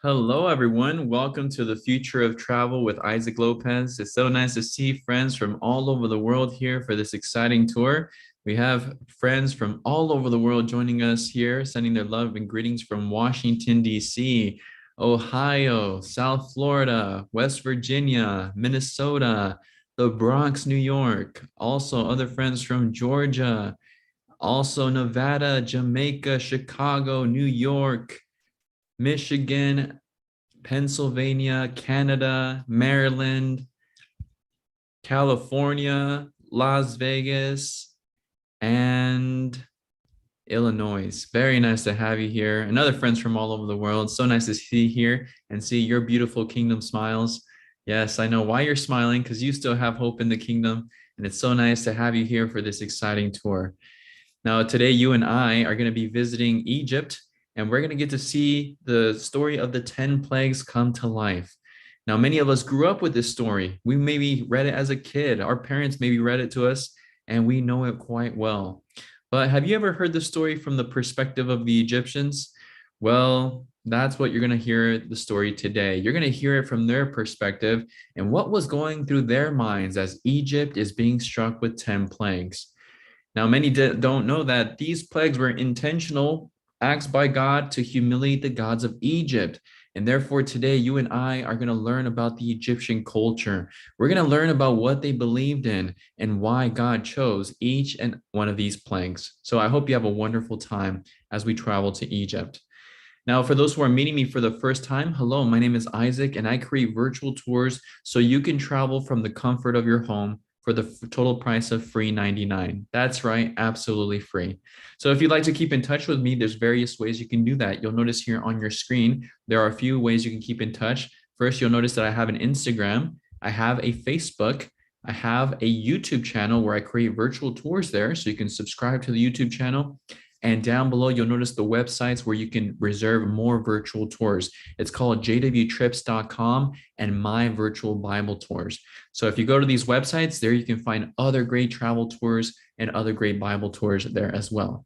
Hello, everyone. Welcome to the Future of Travel with Isaac Lopez. It's so nice to see friends from all over the world here for this exciting tour. We have friends from all over the world joining us here, sending their love and greetings from Washington, D.C., Ohio, South Florida, West Virginia, Minnesota, the Bronx, New York. Also, other friends from Georgia, also Nevada, Jamaica, Chicago, New York, Michigan, Pennsylvania, Canada, Maryland, California, Las Vegas, and Illinois. Very nice to have you here. And other friends from all over the world. So nice to see you here and see your beautiful kingdom smiles. Yes, I know why you're smiling because you still have hope in the kingdom. And it's so nice to have you here for this exciting tour. Now, today, you and I are going to be visiting Egypt, and we're going to get to see the story of the 10 plagues come to life. Now, many of us grew up with this story. We maybe read it as a kid. Our parents maybe read it to us, and we know it quite well. But have you ever heard the story from the perspective of the Egyptians? Well, that's what you're going to hear the story today. You're going to hear it from their perspective and what was going through their minds as Egypt is being struck with 10 plagues. Now, many don't know that these plagues were intentional acts by God to humiliate the gods of Egypt. And therefore, today, you and I are going to learn about the Egyptian culture. We're going to learn about what they believed in and why God chose each and one of these plagues. So I hope you have a wonderful time as we travel to Egypt. Now, for those who are meeting me for the first time, hello, my name is Isaac, and I create virtual tours so you can travel from the comfort of your home for the total price of free 99. That's right, absolutely free. So if you'd like to keep in touch with me, there's various ways you can do that. You'll notice here on your screen, there are a few ways you can keep in touch. First, you'll notice that I have an Instagram, I have a Facebook, I have a YouTube channel where I create virtual tours there. So you can subscribe to the YouTube channel. And down below, you'll notice the websites where you can reserve more virtual tours. It's called jwtrips.com and My Virtual Bible Tours. So if you go to these websites, there you can find other great travel tours and other great Bible tours there as well.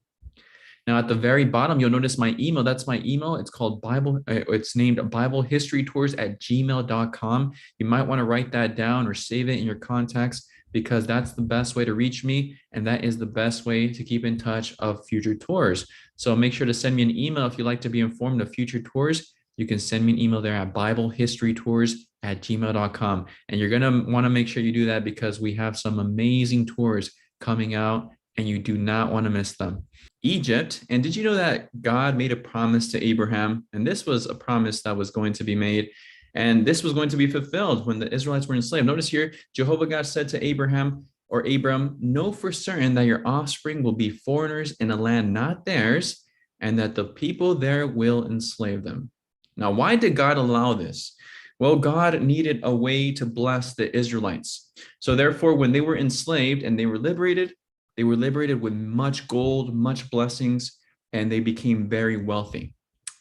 Now, at the very bottom, you'll notice my email. That's my email. It's called it's named BibleHistoryTours@gmail.com. You might want to write that down or save it in your contacts because that's the best way to reach me. And that is the best way to keep in touch of future tours. So make sure to send me an email if you'd like to be informed of future tours. You can send me an email there at BibleHistoryTours@gmail.com. And you're going to want to make sure you do that because we have some amazing tours coming out and you do not want to miss them. Egypt. And did you know that God made a promise to Abraham? And this was a promise that was going to be made. And this was going to be fulfilled when the Israelites were enslaved. Notice here, Jehovah God said to Abraham or Abram, know for certain that your offspring will be foreigners in a land not theirs, and that the people there will enslave them. Now, why did God allow this? Well, God needed a way to bless the Israelites. So therefore, when they were enslaved and they were liberated with much gold, much blessings, and they became very wealthy.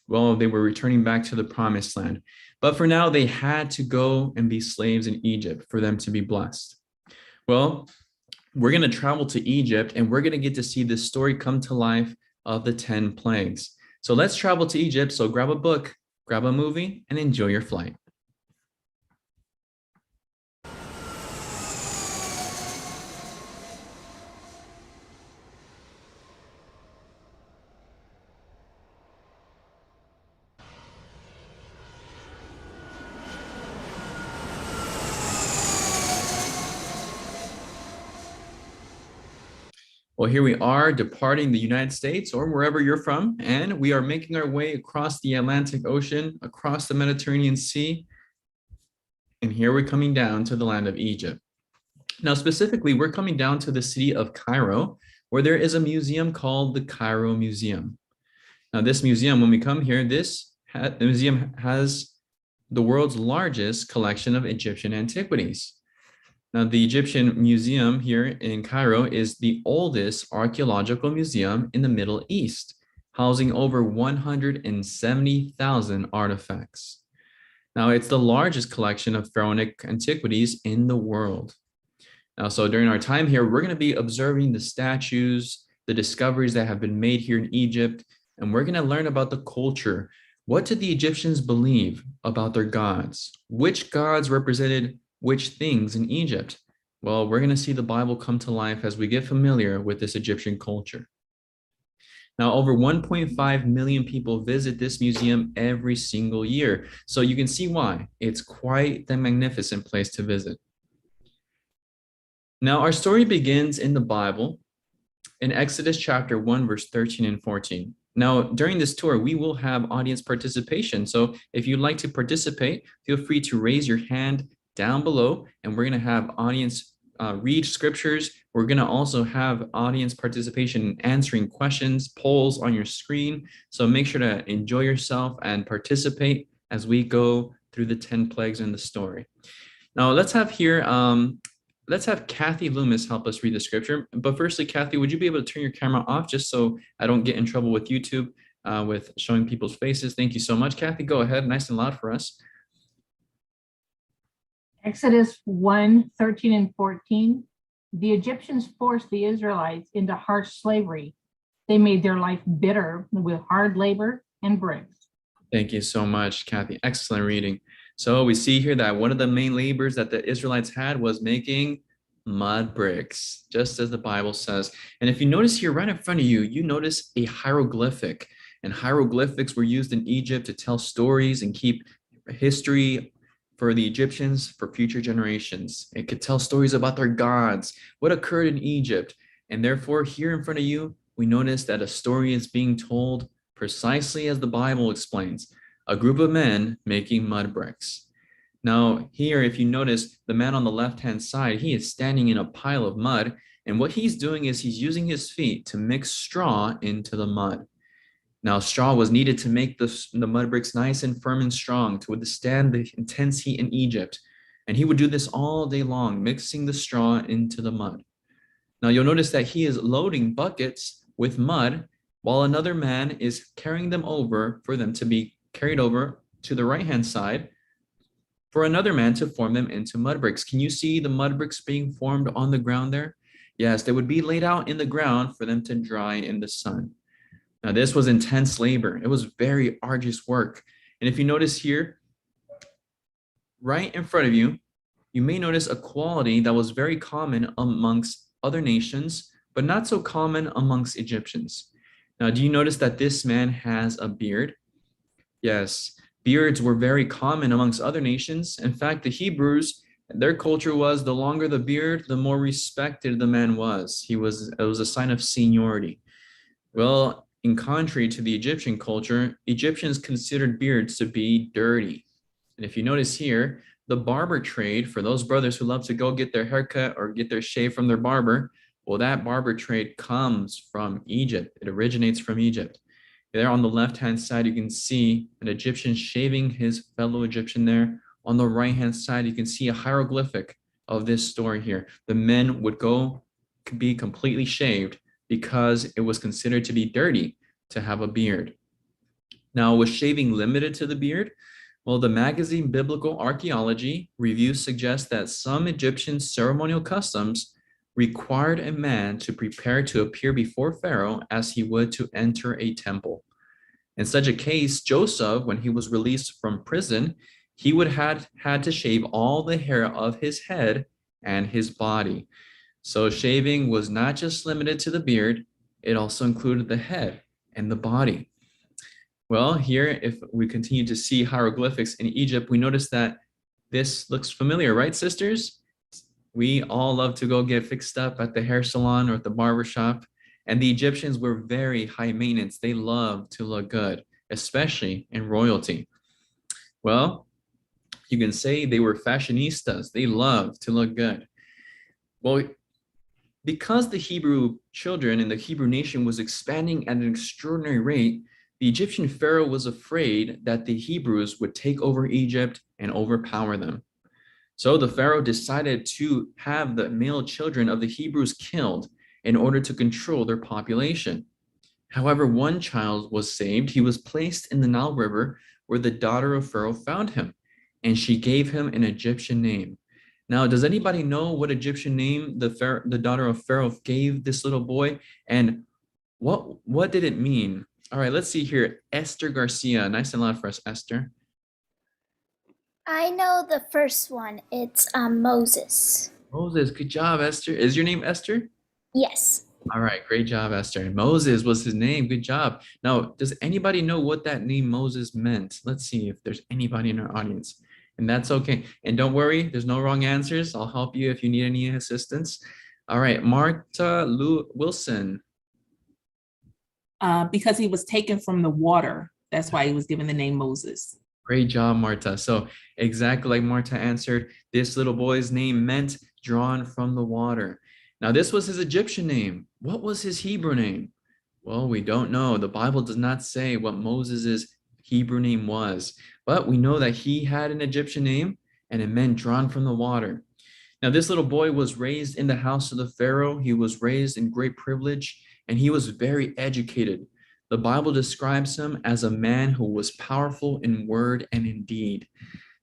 Well, they were returning back to the promised land. But for now, they had to go and be slaves in Egypt for them to be blessed. Well, we're going to travel to Egypt and we're going to get to see this story come to life of the 10 plagues. So let's travel to Egypt. So grab a book, grab a movie, and enjoy your flight. Well, here we are departing the United States or wherever you're from, and we are making our way across the Atlantic Ocean, across the Mediterranean Sea, and here we're coming down to the land of Egypt. Now, specifically, we're coming down to the city of Cairo, where there is a museum called the Cairo Museum. Now, this museum, when we come here, the museum has the world's largest collection of Egyptian antiquities. Now, the Egyptian Museum here in Cairo is the oldest archaeological museum in the Middle East, housing over 170,000 artifacts. Now, it's the largest collection of pharaonic antiquities in the world. Now, so during our time here, we're going to be observing the statues, the discoveries that have been made here in Egypt, and we're going to learn about the culture. What did the Egyptians believe about their gods? Which gods represented which things in Egypt? Well, we're going to see the Bible come to life as we get familiar with this Egyptian culture. Now, over 1.5 million people visit this museum every single year. So you can see why. It's quite the magnificent place to visit. Now, our story begins in the Bible in Exodus chapter 1, verse 13 and 14. Now, during this tour, we will have audience participation. So if you'd like to participate, feel free to raise your hand down below, and we're going to have audience read scriptures. We're going to also have audience participation in answering questions, polls on your screen. So make sure to enjoy yourself and participate as we go through the 10 plagues in the story. Now, let's have Kathy Loomis help us read the scripture. But firstly, Kathy, would you be able to turn your camera off just so I don't get in trouble with YouTube with showing people's faces? Thank you so much, Kathy. Go ahead, nice and loud for us. Exodus 1, 13 and 14. The Egyptians forced the Israelites into harsh slavery. They made their life bitter with hard labor and bricks. Thank you so much, Kathy. Excellent reading. So we see here that one of the main labors that the Israelites had was making mud bricks, just as the Bible says. And if you notice here right in front of you, you notice a hieroglyphic. And hieroglyphics were used in Egypt to tell stories and keep history for the Egyptians for future generations. It could tell stories about their gods, what occurred in Egypt. And therefore, here in front of you, we notice that a story is being told precisely as the Bible explains. A group of men making mud bricks. Now here, if you notice, the man on the left-hand side, he is standing in a pile of mud, and what he's doing is he's using his feet to mix straw into the mud. Now, straw was needed to make the mud bricks nice and firm and strong to withstand the intense heat in Egypt, and he would do this all day long, mixing the straw into the mud. Now, you'll notice that he is loading buckets with mud while another man is carrying them over for them to be carried over to the right-hand side for another man to form them into mud bricks. Can you see the mud bricks being formed on the ground there? Yes, they would be laid out in the ground for them to dry in the sun. Now, this was intense labor. It was very arduous work. And if you notice here, right in front of you, you may notice a quality that was very common amongst other nations, but not so common amongst Egyptians. Now, do you notice that this man has a beard? Yes, beards were very common amongst other nations. In fact, the Hebrews, their culture was the longer the beard, the more respected the man was. It was a sign of seniority. Well, in contrary to the Egyptian culture, Egyptians considered beards to be dirty. And if you notice here, the barber trade, for those brothers who love to go get their haircut or get their shave from their barber, well, that barber trade comes from Egypt. It originates from Egypt. There on the left-hand side, you can see an Egyptian shaving his fellow Egyptian there. On the right-hand side, you can see a hieroglyphic of this story here. The men would be completely shaved because it was considered to be dirty to have a beard. Now, was shaving limited to the beard? Well, the magazine Biblical Archaeology review suggests that some Egyptian ceremonial customs required a man to prepare to appear before Pharaoh as he would to enter a temple. In such a case, Joseph, when he was released from prison, he would have had to shave all the hair of his head and his body. So shaving was not just limited to the beard, it also included the head and the body. Well, here, if we continue to see hieroglyphics in Egypt, we notice that this looks familiar, right, sisters? We all love to go get fixed up at the hair salon or at the barber shop. And the Egyptians were very high maintenance. They loved to look good, especially in royalty. Well, you can say they were fashionistas. They loved to look good. Well, because the Hebrew children and the Hebrew nation was expanding at an extraordinary rate, the Egyptian Pharaoh was afraid that the Hebrews would take over Egypt and overpower them. So the Pharaoh decided to have the male children of the Hebrews killed in order to control their population. However, one child was saved. He was placed in the Nile River where the daughter of Pharaoh found him, and she gave him an Egyptian name. Now, does anybody know what Egyptian name the daughter of Pharaoh gave this little boy? And what did it mean? All right, let's see here. Esther Garcia. Nice and loud for us, Esther. I know the first one. It's Moses. Moses. Good job, Esther. Is your name Esther? Yes. All right, great job, Esther. Moses was his name. Good job. Now, does anybody know what that name Moses meant? Let's see if there's anybody in our audience. And that's okay. And don't worry, there's no wrong answers. I'll help you if you need any assistance. All right, Marta Wilson. Because he was taken from the water. That's why he was given the name Moses. Great job, Marta. So exactly like Marta answered, this little boy's name meant drawn from the water. Now, this was his Egyptian name. What was his Hebrew name? Well, we don't know. The Bible does not say what Moses's Hebrew name was, but we know that he had an Egyptian name and it meant drawn from the water. Now, this little boy was raised in the house of the Pharaoh. He was raised in great privilege and he was very educated. The Bible describes him as a man who was powerful in word and in deed.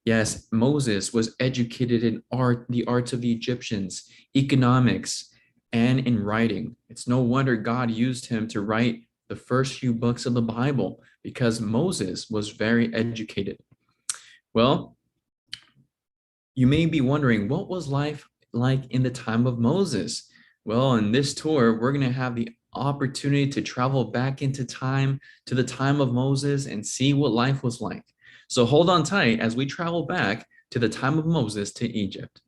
Yes, Moses was educated in art, the arts of the Egyptians, economics, and in writing. It's no wonder God used him to write the first few books of the Bible because Moses was very educated. Well, you may be wondering, what was life like in the time of Moses? Well, in this tour, we're going to have the opportunity to travel back into time to the time of Moses and see what life was like. So hold on tight as we travel back to the time of Moses to Egypt.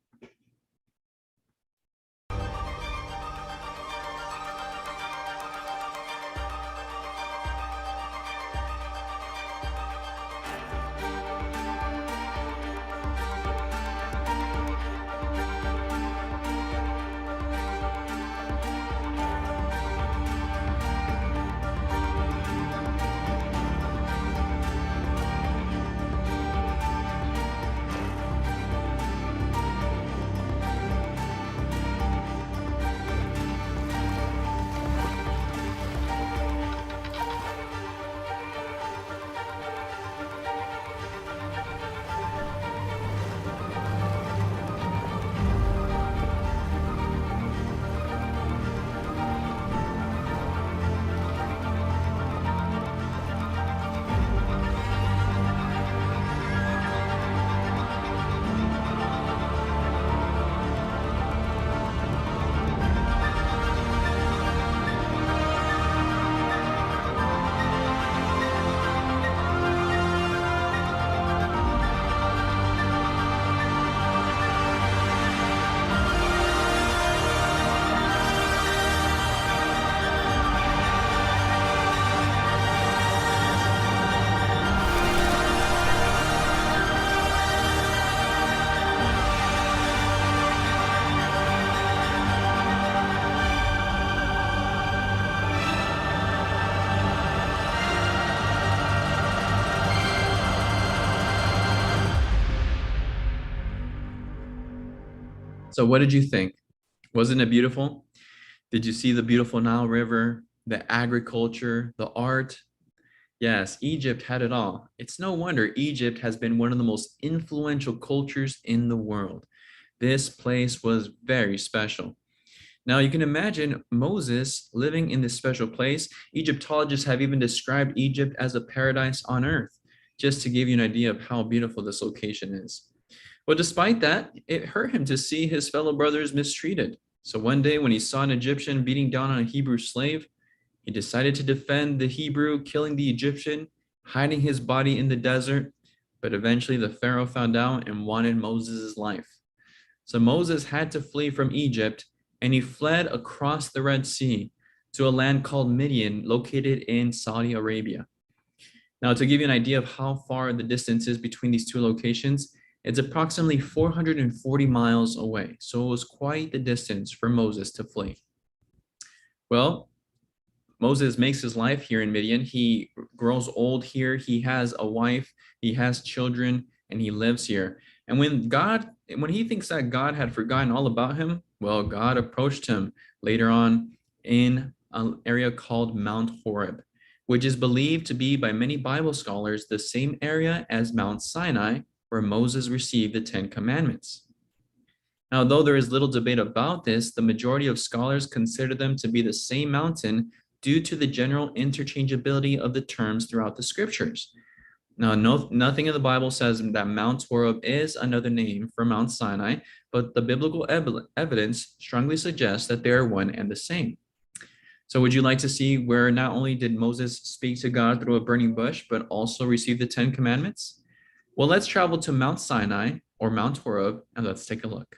So what did you think? Wasn't it beautiful? Did you see the beautiful Nile River, the agriculture, the art? Yes, Egypt had it all. It's no wonder Egypt has been one of the most influential cultures in the world. This place was very special. Now you can imagine Moses living in this special place. Egyptologists have even described Egypt as a paradise on earth, just to give you an idea of how beautiful this location is. But despite that, it hurt him to see his fellow brothers mistreated. So one day when he saw an Egyptian beating down on a Hebrew slave, he decided to defend the Hebrew, killing the Egyptian, hiding his body in the desert. But eventually the Pharaoh found out and wanted Moses' life. So Moses had to flee from Egypt and he fled across the Red Sea to a land called Midian, located in Saudi Arabia. Now, to give you an idea of how far the distance is between these two locations, it's approximately 440 miles away. So it was quite the distance for Moses to flee. Well, Moses makes his life here in Midian. He grows old here. He has a wife, he has children, and he lives here. And when he thinks that God had forgotten all about him, well, God approached him later on in an area called Mount Horeb, which is believed to be by many Bible scholars the same area as Mount Sinai, where Moses received the 10 Commandments. Now, though there is little debate about this, the majority of scholars consider them to be the same mountain due to the general interchangeability of the terms throughout the scriptures. Now, nothing in the Bible says that Mount Horeb is another name for Mount Sinai, but the biblical evidence strongly suggests that they are one and the same. So would you like to see where not only did Moses speak to God through a burning bush, but also receive the 10 commandments? Well, let's travel to Mount Sinai or Mount Horeb, and let's take a look.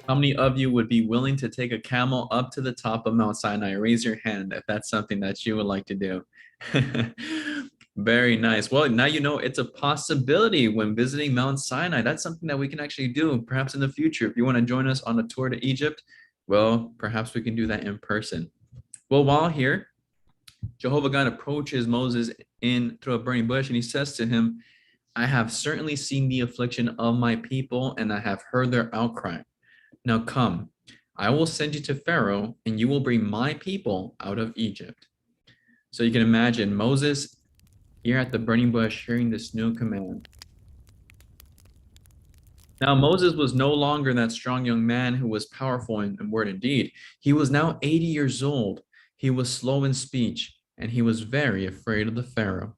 How many of you would be willing to take a camel up to the top of Mount Sinai? Raise your hand if that's something that you would like to do. Very nice. Well, now you know it's a possibility when visiting Mount Sinai. That's something that we can actually do perhaps in the future. If you want to join us on a tour to Egypt, well, perhaps we can do that in person. Well, while here, Jehovah God approaches Moses in through a burning bush, and he says to him, I have certainly seen the affliction of my people, and I have heard their outcry. Now come, I will send you to Pharaoh, and you will bring my people out of Egypt. So you can imagine Moses here at the burning bush hearing this new command. Now Moses was no longer that strong young man who was powerful in word and deed. He was now 80 years old. He was slow in speech, and he was very afraid of the Pharaoh.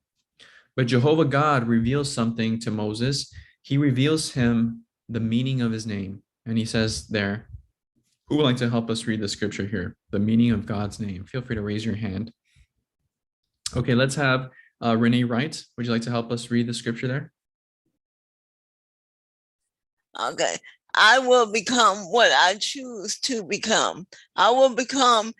But Jehovah God reveals something to Moses. He reveals him the meaning of his name. And he says there, who would like to help us read the scripture here? The meaning of God's name. Feel free to raise your hand. Okay, let's have Renee Wright. Would you like to help us read the scripture there? Okay. I will become what I choose to become. I will become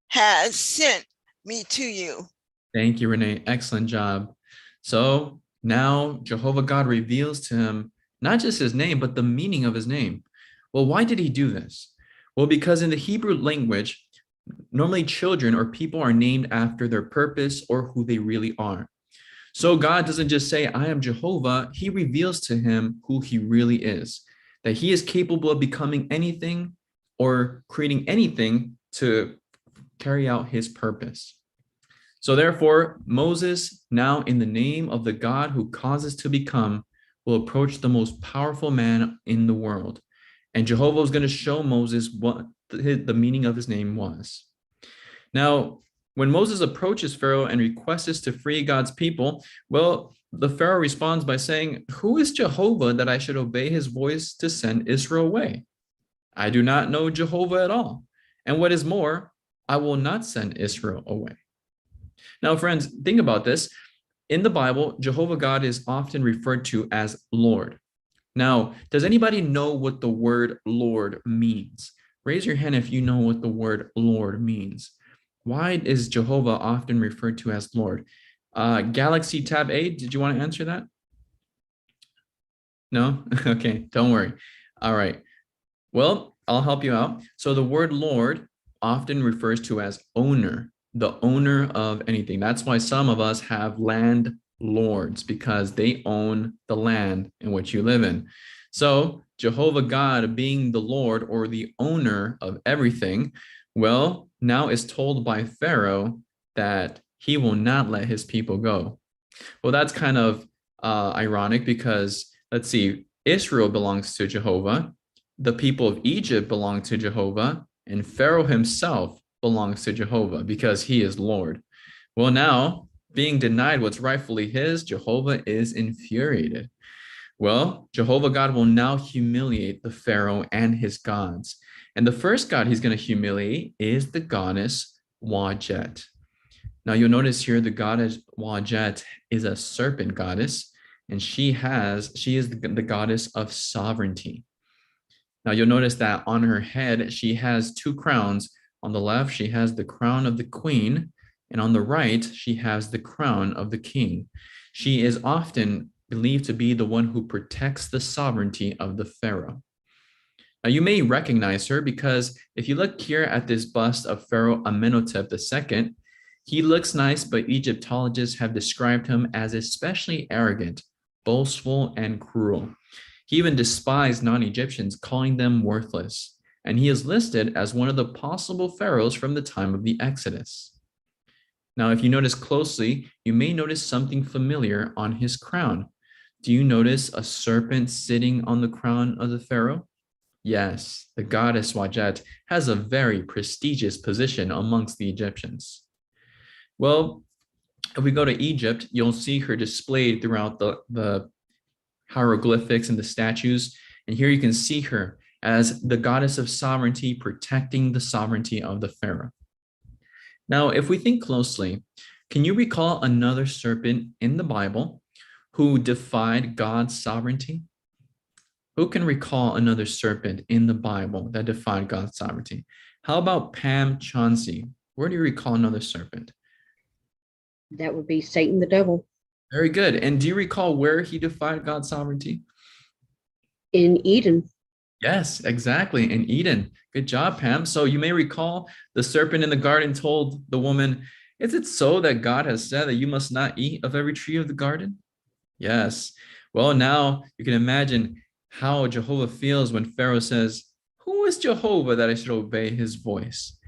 has sent me to you. Thank you, Renee. Excellent job. So now Jehovah God reveals to him not just his name, but the meaning of his name. Well, why did he do this? Well, because in the Hebrew language, normally children or people are named after their purpose or who they really are. So God doesn't just say, I am Jehovah. He reveals to him who he really is, that he is capable of becoming anything or creating anything to carry out his purpose. So therefore, Moses, now in the name of the God who causes to become, will approach the most powerful man in the world. And Jehovah was going to show Moses what the meaning of his name was. Now, when Moses approaches Pharaoh and requests to free God's people, well, the Pharaoh responds by saying, who is Jehovah that I should obey his voice to send Israel away? I do not know Jehovah at all. And what is more, I will not send Israel away. Now, friends, think about this. In the Bible, Jehovah God is often referred to as Lord. Now, does anybody know what the word Lord means? Raise your hand if you know what the word Lord means. Why is Jehovah often referred to as Lord? Galaxy Tab A, did you want to answer that? No? Okay, don't worry. All right. Well, I'll help you out. So the word Lord often refers to as owner, the owner of anything. That's why some of us have landlords, because they own the land in which you live in. So Jehovah God, being the Lord or the owner of everything, well, now is told by Pharaoh that he will not let his people go. Well, that's kind of ironic because, let's see, Israel belongs to Jehovah, the people of Egypt belong to Jehovah, and Pharaoh himself belongs to Jehovah because he is Lord. Well, now, being denied what's rightfully his, Jehovah is infuriated. Well, Jehovah God will now humiliate the Pharaoh and his gods. And the first god he's going to humiliate is the goddess Wajet. Now you'll notice here the goddess Wajet is a serpent goddess, and she is the goddess of sovereignty. Now you'll notice that on her head, she has two crowns. On the left, she has the crown of the queen, and on the right, she has the crown of the king. She is often believed to be the one who protects the sovereignty of the Pharaoh. Now you may recognize her because if you look here at this bust of Pharaoh Amenhotep II, he looks nice, but Egyptologists have described him as especially arrogant, boastful, and cruel. He even despised non-Egyptians, calling them worthless, and he is listed as one of the possible pharaohs from the time of the Exodus. Now, if you notice closely, you may notice something familiar on his crown. Do you notice a serpent sitting on the crown of the pharaoh? Yes, the goddess Wajet has a very prestigious position amongst the Egyptians. Well, if we go to Egypt, you'll see her displayed throughout the hieroglyphics and the statues. And here you can see her as the goddess of sovereignty, protecting the sovereignty of the pharaoh. Now, if we think closely, can you recall another serpent in the Bible who defied God's sovereignty? Who can recall another serpent in the Bible that defied God's sovereignty? How about Pam Chauncey? Where do you recall another serpent? That would be Satan the devil. Very good. And do you recall where he defied God's sovereignty? In Eden. Yes, exactly. In Eden. Good job, Pam. So you may recall the serpent in the garden told the woman, "Is it so that God has said that you must not eat of every tree of the garden?" Yes. Well, now you can imagine how Jehovah feels when Pharaoh says, "Who is Jehovah that I should obey his voice?"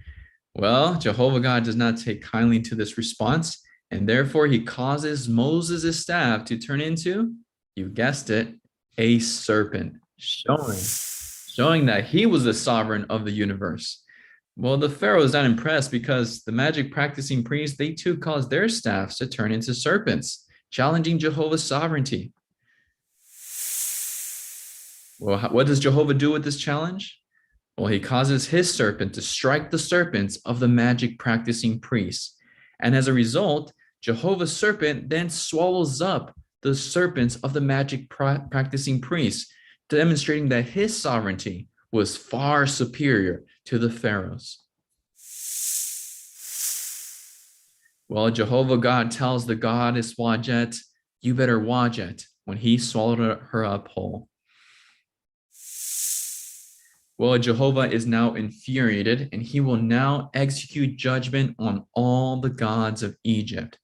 Well, Jehovah God does not take kindly to this response, and therefore he causes Moses' staff to turn into, you guessed it, a serpent, showing that he was the sovereign of the universe. Well, the Pharaoh is not impressed because the magic practicing priests, they too caused their staffs to turn into serpents, challenging Jehovah's sovereignty. Well, what does Jehovah do with this challenge? Well, he causes his serpent to strike the serpents of the magic practicing priests. And as a result, Jehovah's serpent then swallows up the serpents of the magic practicing priests, demonstrating that his sovereignty was far superior to the Pharaoh's. Well, Jehovah God tells the goddess Wajet, "You better Wajet," when he swallowed her up whole. Well, Jehovah is now infuriated, and he will now execute judgment on all the gods of Egypt.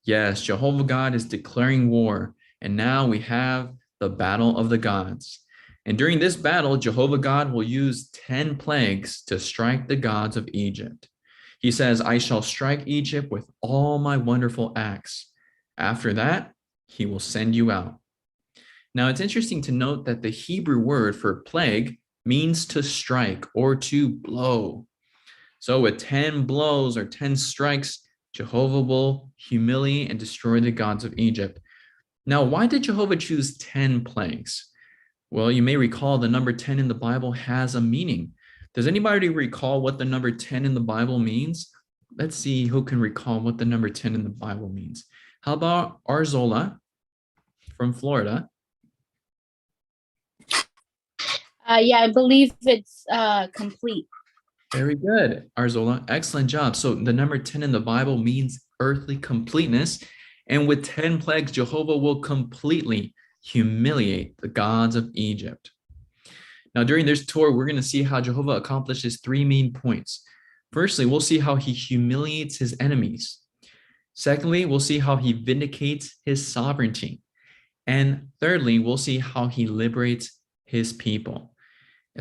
Yes, Jehovah God is declaring war, and now we have the battle of the gods. And during this battle, Jehovah God will use 10 plagues to strike the gods of Egypt. He says, "I shall strike Egypt with all my wonderful acts. After that, he will send you out." Now, it's interesting to note that the Hebrew word for plague means to strike or to blow. So with 10 blows or 10 strikes, Jehovah will humiliate and destroy the gods of Egypt. Now, why did Jehovah choose 10 plagues? Well, you may recall the number 10 in the Bible has a meaning. Does anybody recall what the number 10 in the Bible means? Let's see who can recall what the number 10 in the Bible means. How about Arzola from Florida? Yeah, I believe it's complete. Very good, Arzola. Excellent job. So the number 10 in the Bible means earthly completeness. And with 10 plagues, Jehovah will completely humiliate the gods of Egypt. Now, during this tour, we're going to see how Jehovah accomplishes 3 main points. Firstly, we'll see how he humiliates his enemies. Secondly, we'll see how he vindicates his sovereignty. And thirdly, we'll see how he liberates his people.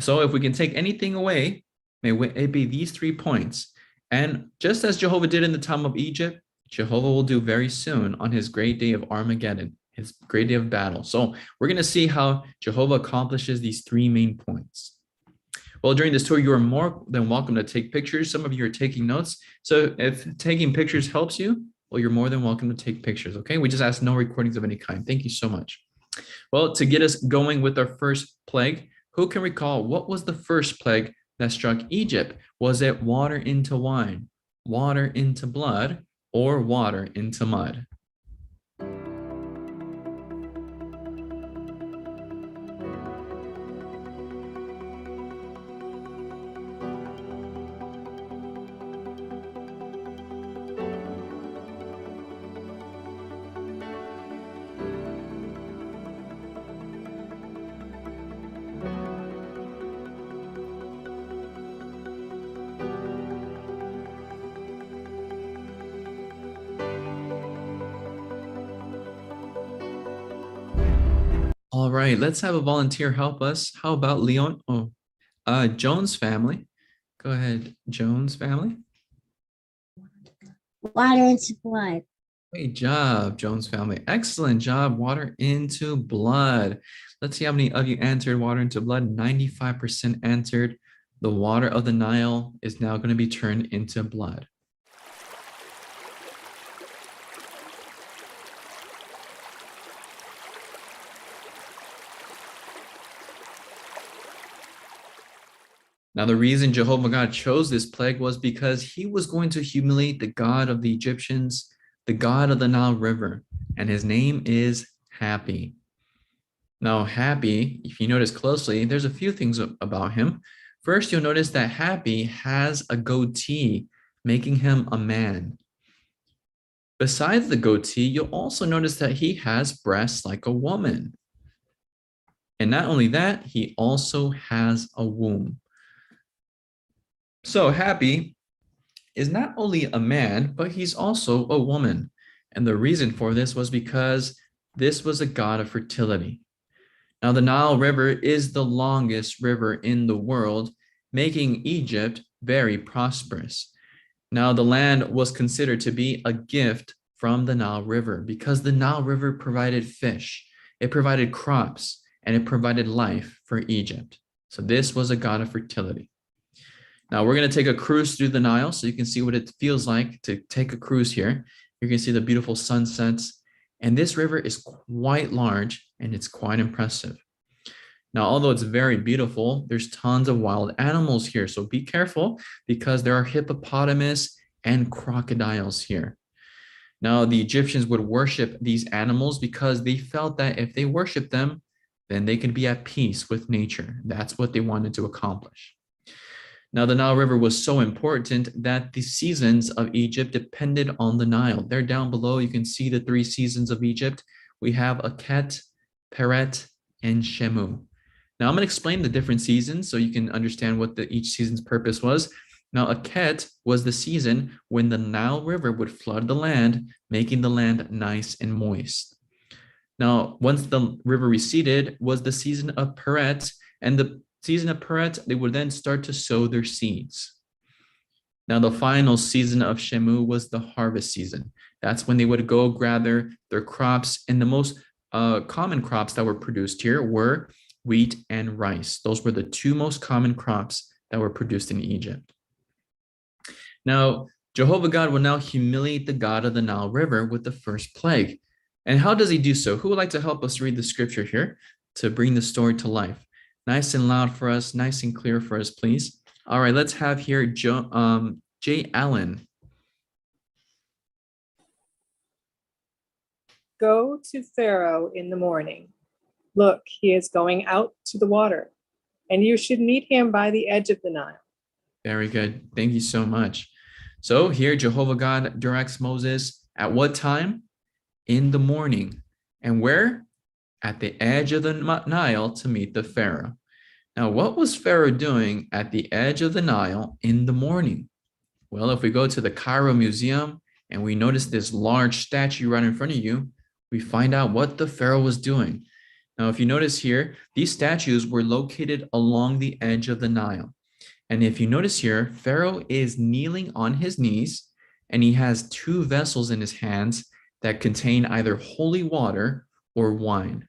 So if we can take anything away, may it be these 3 points. And just as Jehovah did in the time of Egypt, Jehovah will do very soon on his great day of Armageddon, his great day of battle. So we're going to see how Jehovah accomplishes these 3 main points. Well, during this tour, you are more than welcome to take pictures. Some of you are taking notes. So if taking pictures helps you, well, you're more than welcome to take pictures, okay? We just ask no recordings of any kind. Thank you so much. Well, to get us going with our first plague, who can recall what was the first plague that struck Egypt? Was it water into wine, water into blood, or water into mud? All right, let's have a volunteer help us. How about Leon? Oh, Jones family. Go ahead, Jones family. Water into blood. Great job, Jones family. Excellent job. Water into blood. Let's see how many of you answered water into blood. 95% answered. The water of the Nile is now going to be turned into blood. Now, the reason Jehovah God chose this plague was because he was going to humiliate the God of the Egyptians, the God of the Nile River, and his name is Happy. Now, Happy, if you notice closely, there's a few things about him. First, you'll notice that Happy has a goatee, making him a man. Besides the goatee, you'll also notice that he has breasts like a woman. And not only that, he also has a womb. So Happy is not only a man, but he's also a woman. And the reason for this was because this was a god of fertility. Now, the Nile River is the longest river in the world, making Egypt very prosperous. Now, the land was considered to be a gift from the Nile River because the Nile River provided fish, it provided crops, and it provided life for Egypt. So this was a god of fertility. Now we're going to take a cruise through the Nile so you can see what it feels like to take a cruise here. You can see the beautiful sunsets, and this river is quite large and it's quite impressive. Now, although it's very beautiful, there's tons of wild animals here, so be careful because there are hippopotamus and crocodiles here. Now, the Egyptians would worship these animals because they felt that if they worshiped them, then they could be at peace with nature. That's what they wanted to accomplish. Now, the Nile River was so important that the seasons of Egypt depended on the Nile. There down below, you can see the 3 seasons of Egypt. We have Aket, Peret, and Shemu. Now, I'm going to explain the different seasons so you can understand what each season's purpose was. Now, Aket was the season when the Nile River would flood the land, making the land nice and moist. Now, once the river receded, was the season of Peret, and the season of Peret, they would then start to sow their seeds. Now, the final season of Shemu was the harvest season. That's when they would go gather their crops, and the most common crops that were produced here were wheat and rice. Those were the 2 most common crops that were produced in Egypt. Now, Jehovah God will now humiliate the God of the Nile River with the first plague. And how does he do so? Who would like to help us read the scripture here to bring the story to life? Nice and loud for us, nice and clear for us, please. All right, let's have here Jay Allen. Go to Pharaoh in the morning. Look, he is going out to the water, and you should meet him by the edge of the Nile. Very good. Thank you so much. So here, Jehovah God directs Moses at what time? In the morning. And where? At the edge of the Nile to meet the Pharaoh. Now, what was Pharaoh doing at the edge of the Nile in the morning? Well, if we go to the Cairo Museum and we notice this large statue right in front of you, we find out what the Pharaoh was doing. Now, if you notice here, these statues were located along the edge of the Nile. And if you notice here, Pharaoh is kneeling on his knees, and he has 2 vessels in his hands that contain either holy water or wine.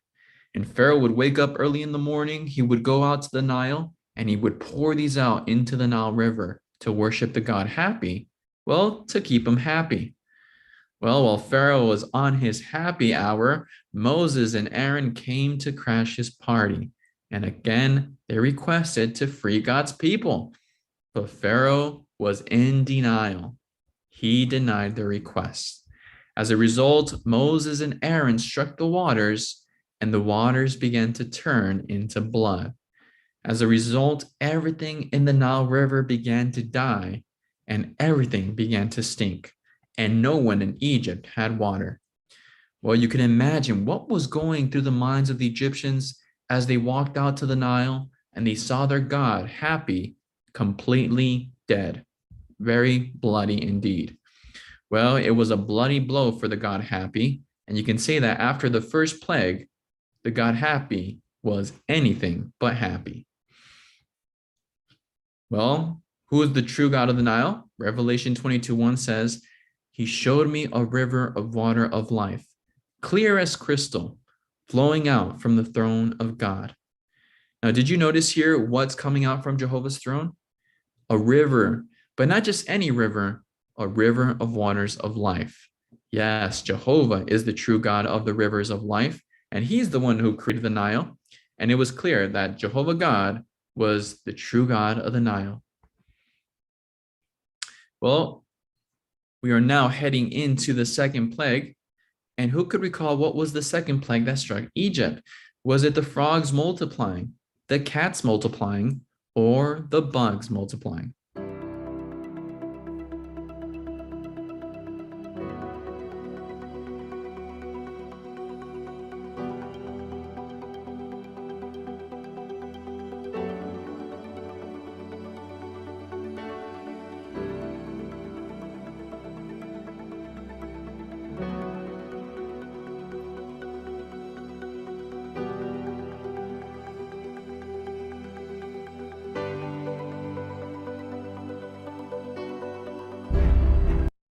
And Pharaoh would wake up early in the morning, he would go out to the Nile, and he would pour these out into the Nile River to worship the god Happy, well, to keep him happy. Well, while Pharaoh was on his happy hour, Moses and Aaron came to crash his party. And again, they requested to free God's people. But Pharaoh was in denial. He denied their request. As a result, Moses and Aaron struck the waters, and the waters began to turn into blood. As a result, everything in the Nile River began to die, and everything began to stink, and no one in Egypt had water. Well, you can imagine what was going through the minds of the Egyptians as they walked out to the Nile and they saw their God, Happy, completely dead. Very bloody indeed. Well, it was a bloody blow for the god Happy, and you can say that after the first plague, the god Happy was anything but happy. Well, who is the true God of the Nile? Revelation 22:1 says, "He showed me a river of water of life, clear as crystal, flowing out from the throne of God." Now, did you notice here what's coming out from Jehovah's throne? A river, but not just any river, a river of waters of life. Yes, Jehovah is the true God of the rivers of life, and he's the one who created the Nile. And it was clear that Jehovah God was the true God of the Nile. Well, we are now heading into the second plague. And who could recall what was the second plague that struck Egypt? Was it the frogs multiplying, the cats multiplying, or the bugs multiplying?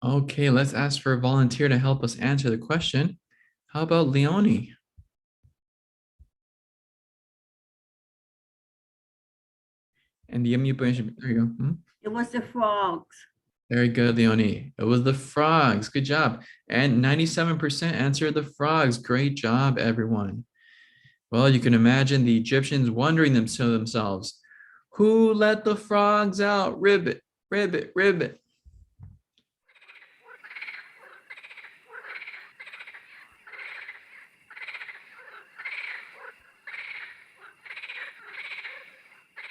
Okay, let's ask for a volunteer to help us answer the question. How about Leonie? And the unmute button, there you go. It was the frogs. Very good, Leonie. It was the frogs. Good job. And 97% answered the frogs. Great job, everyone. Well, you can imagine the Egyptians wondering to themselves, who let the frogs out? Ribbit, ribbit, ribbit.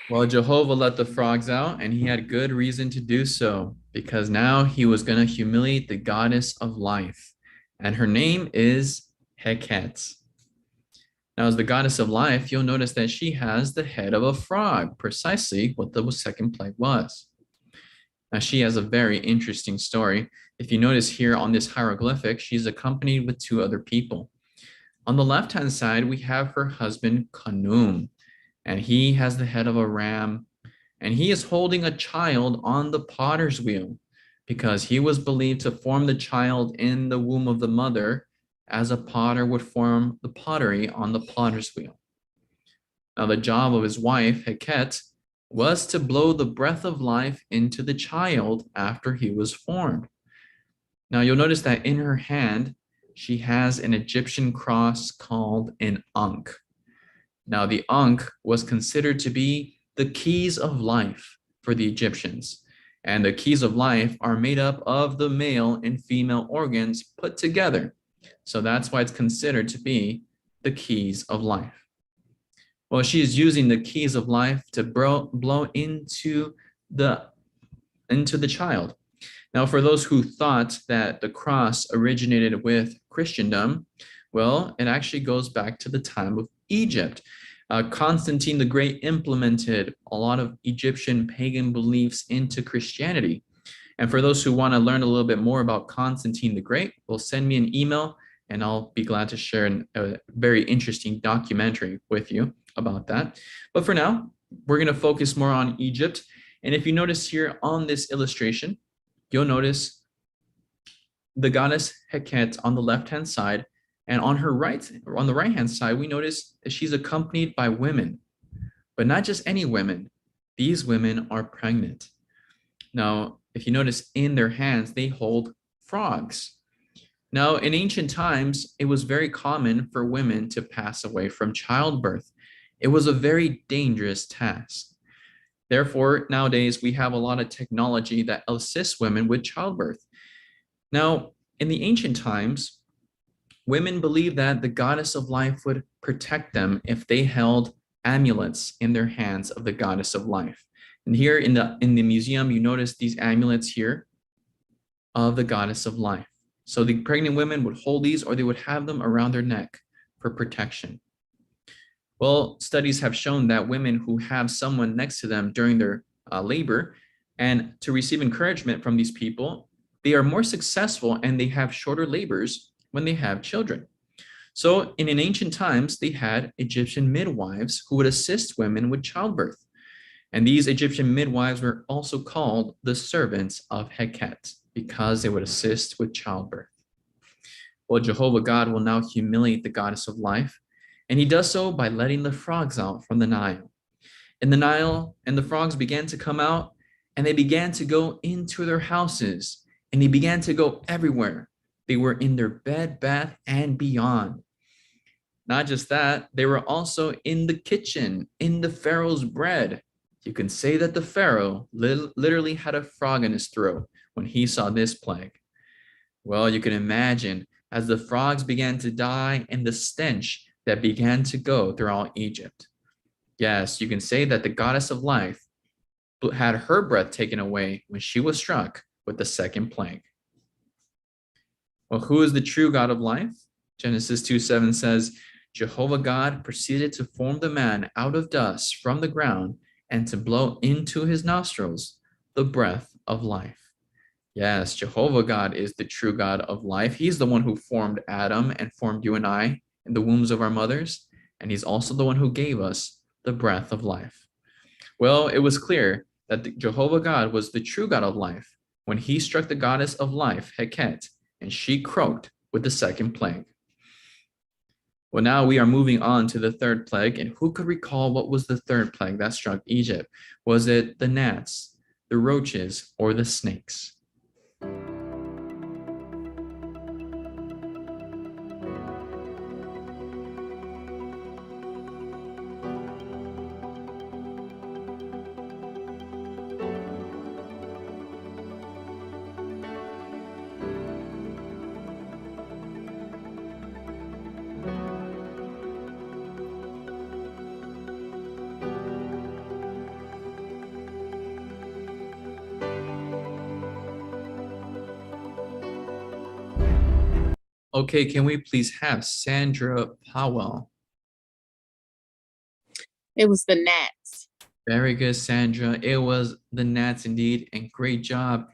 Well, Jehovah let the frogs out, and he had good reason to do so, because now he was going to humiliate the goddess of life, and her name is Heket. Now, as the goddess of life, you'll notice that she has the head of a frog, precisely what the second plague was. Now, she has a very interesting story. If you notice here on this hieroglyphic, she's accompanied with two other people. On the left-hand side, we have her husband, Khnum. And he has the head of a ram, and he is holding a child on the potter's wheel because he was believed to form the child in the womb of the mother as a potter would form the pottery on the potter's wheel. Now, the job of his wife, Heket, was to blow the breath of life into the child after he was formed. Now, you'll notice that in her hand, she has an Egyptian cross called an Ankh. Now, the Ankh was considered to be the keys of life for the Egyptians. And the keys of life are made up of the male and female organs put together. So that's why it's considered to be the keys of life. Well, she is using the keys of life to blow into the child. Now, for those who thought that the cross originated with Christendom, well, it actually goes back to the time of Egypt. Constantine the Great implemented a lot of Egyptian pagan beliefs into Christianity. And for those who want to learn a little bit more about Constantine the Great, well, send me an email and I'll be glad to share a very interesting documentary with you about that. But for now, we're going to focus more on Egypt. And if you notice here on this illustration, you'll notice the goddess Heket on the left-hand side. And on her right, or on the right-hand side, we notice that she's accompanied by women, but not just any women. these women are pregnant. Now, if you notice in their hands, they hold frogs. Now, in ancient times, it was very common for women to pass away from childbirth. It was a very dangerous task. Therefore, nowadays, we have a lot of technology that assists women with childbirth. Now, in the ancient times, women believed that the goddess of life would protect them if they held amulets in their hands of the goddess of life. And here in the museum, you notice these amulets here of the goddess of life. So the pregnant women would hold these, or they would have them around their neck for protection. Well, studies have shown that women who have someone next to them during their labor and to receive encouragement from these people, they are more successful and they have shorter labors when they have children. So in ancient times, they had Egyptian midwives who would assist women with childbirth. And these Egyptian midwives were also called the servants of Heket because they would assist with childbirth. Well, Jehovah God will now humiliate the goddess of life, and he does so by letting the frogs out from the Nile. In the Nile, and the frogs began to come out, and they began to go into their houses, and they began to go everywhere. They were in their bed, bath, and beyond. Not just that, they were also in the kitchen, in the Pharaoh's bread. You can say that the Pharaoh literally had a frog in his throat when he saw this plague. Well, you can imagine as the frogs began to die and the stench that began to go throughout Egypt. Yes, you can say that the goddess of life had her breath taken away when she was struck with the second plague. Well, who is the true God of life? Genesis 2:7 says, Jehovah God proceeded to form the man out of dust from the ground and to blow into his nostrils the breath of life. Yes, Jehovah God is the true God of life. He's the one who formed Adam and formed you and I in the wombs of our mothers, and he's also the one who gave us the breath of life. Well, it was clear that Jehovah God was the true God of life when he struck the goddess of life, Heket, and she croaked with the second plague. Well, now we are moving on to the third plague, and who could recall what was the third plague that struck Egypt? Was it the gnats, the roaches, or the snakes? Okay, can we please have Sandra Powell? It was the gnats. Very good, Sandra. It was the gnats indeed, and great job.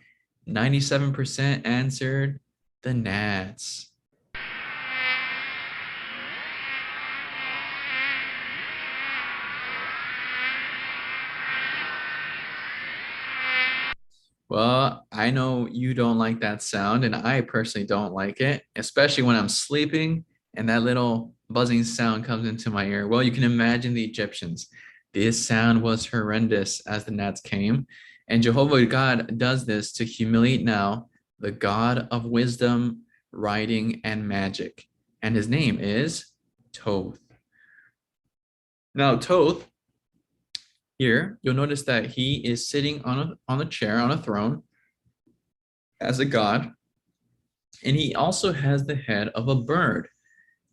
97% answered the gnats. Well, I know you don't like that sound, and I personally don't like it, especially when I'm sleeping and that little buzzing sound comes into my ear. Well, you can imagine the Egyptians. This sound was horrendous as the gnats came, and Jehovah God does this to humiliate now the God of wisdom, writing, and magic, and his name is Thoth. Now, Thoth, here, you'll notice that he is sitting on a chair, on a throne, as a god, and he also has the head of a bird.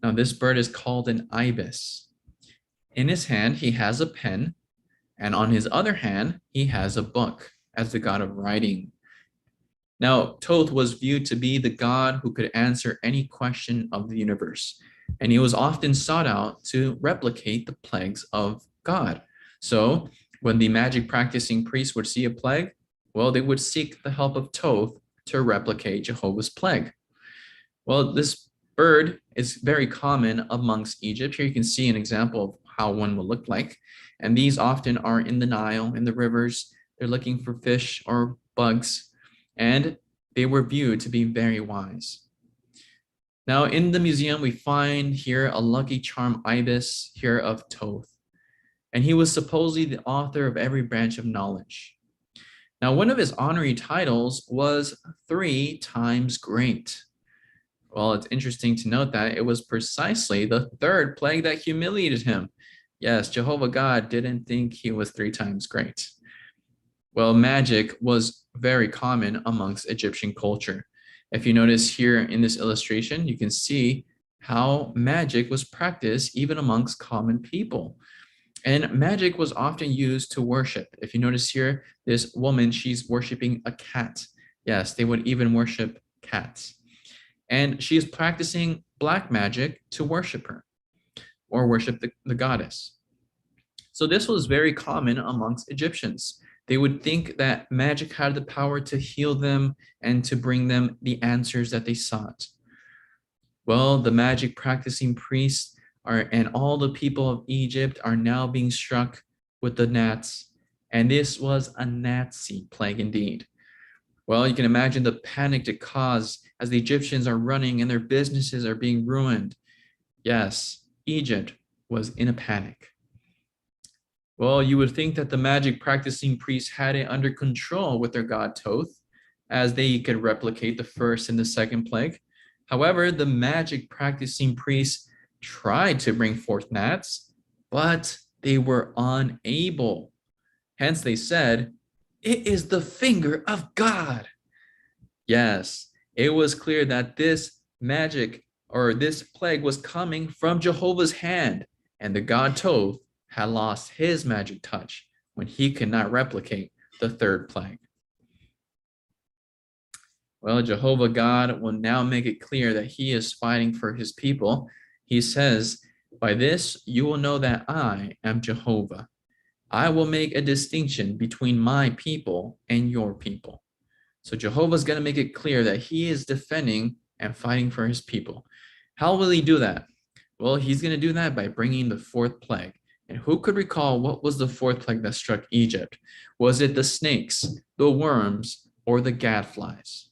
Now, this bird is called an ibis. In his hand, he has a pen, and on his other hand, he has a book as the god of writing. Now, Thoth was viewed to be the god who could answer any question of the universe, and he was often sought out to replicate the plagues of God. So when the magic practicing priests would see a plague, well, they would seek the help of Thoth to replicate Jehovah's plague. Well, this bird is very common amongst Egypt. Here you can see an example of how one will look like. And these often are in the Nile, in the rivers. They're looking for fish or bugs, and they were viewed to be very wise. Now, in the museum, we find here a lucky charm ibis here of Thoth. and he was supposedly the author of every branch of knowledge. Now, one of his honorary titles was 3 times great. Well, it's interesting to note that it was precisely the third plague that humiliated him. Yes, Jehovah God didn't think he was 3 times great. Well, magic was very common amongst Egyptian culture. If you notice here in this illustration, you can see how magic was practiced even amongst common people. And magic was often used to worship. If you notice here, this woman, she's worshiping a cat. Yes, they would even worship cats. And she is practicing black magic to worship her or worship the goddess. So this was very common amongst Egyptians. They would think that magic had the power to heal them and to bring them the answers that they sought. Well, the magic practicing priests and all the people of Egypt are now being struck with the gnats. And this was a Nazi plague indeed. Well, you can imagine the panic it caused as the Egyptians are running and their businesses are being ruined. Yes, Egypt was in a panic. Well, you would think that the magic practicing priests had it under control with their god Thoth, as they could replicate the first and the second plague. However, the magic practicing priests tried to bring forth gnats, but they were unable. Hence they said, "It is the finger of God." Yes, it was clear that this magic or this plague was coming from Jehovah's hand, and the god Thoth had lost his magic touch when he could not replicate the third plague. Well, Jehovah God will now make it clear that he is fighting for his people. He says, "By this you will know that I am Jehovah. I will make a distinction between my people and your people." So Jehovah's going to make it clear that he is defending and fighting for his people. How will he do that? Well, he's going to do that by bringing the fourth plague. And who could recall what was the fourth plague that struck Egypt? Was it the snakes, the worms, or the gadflies?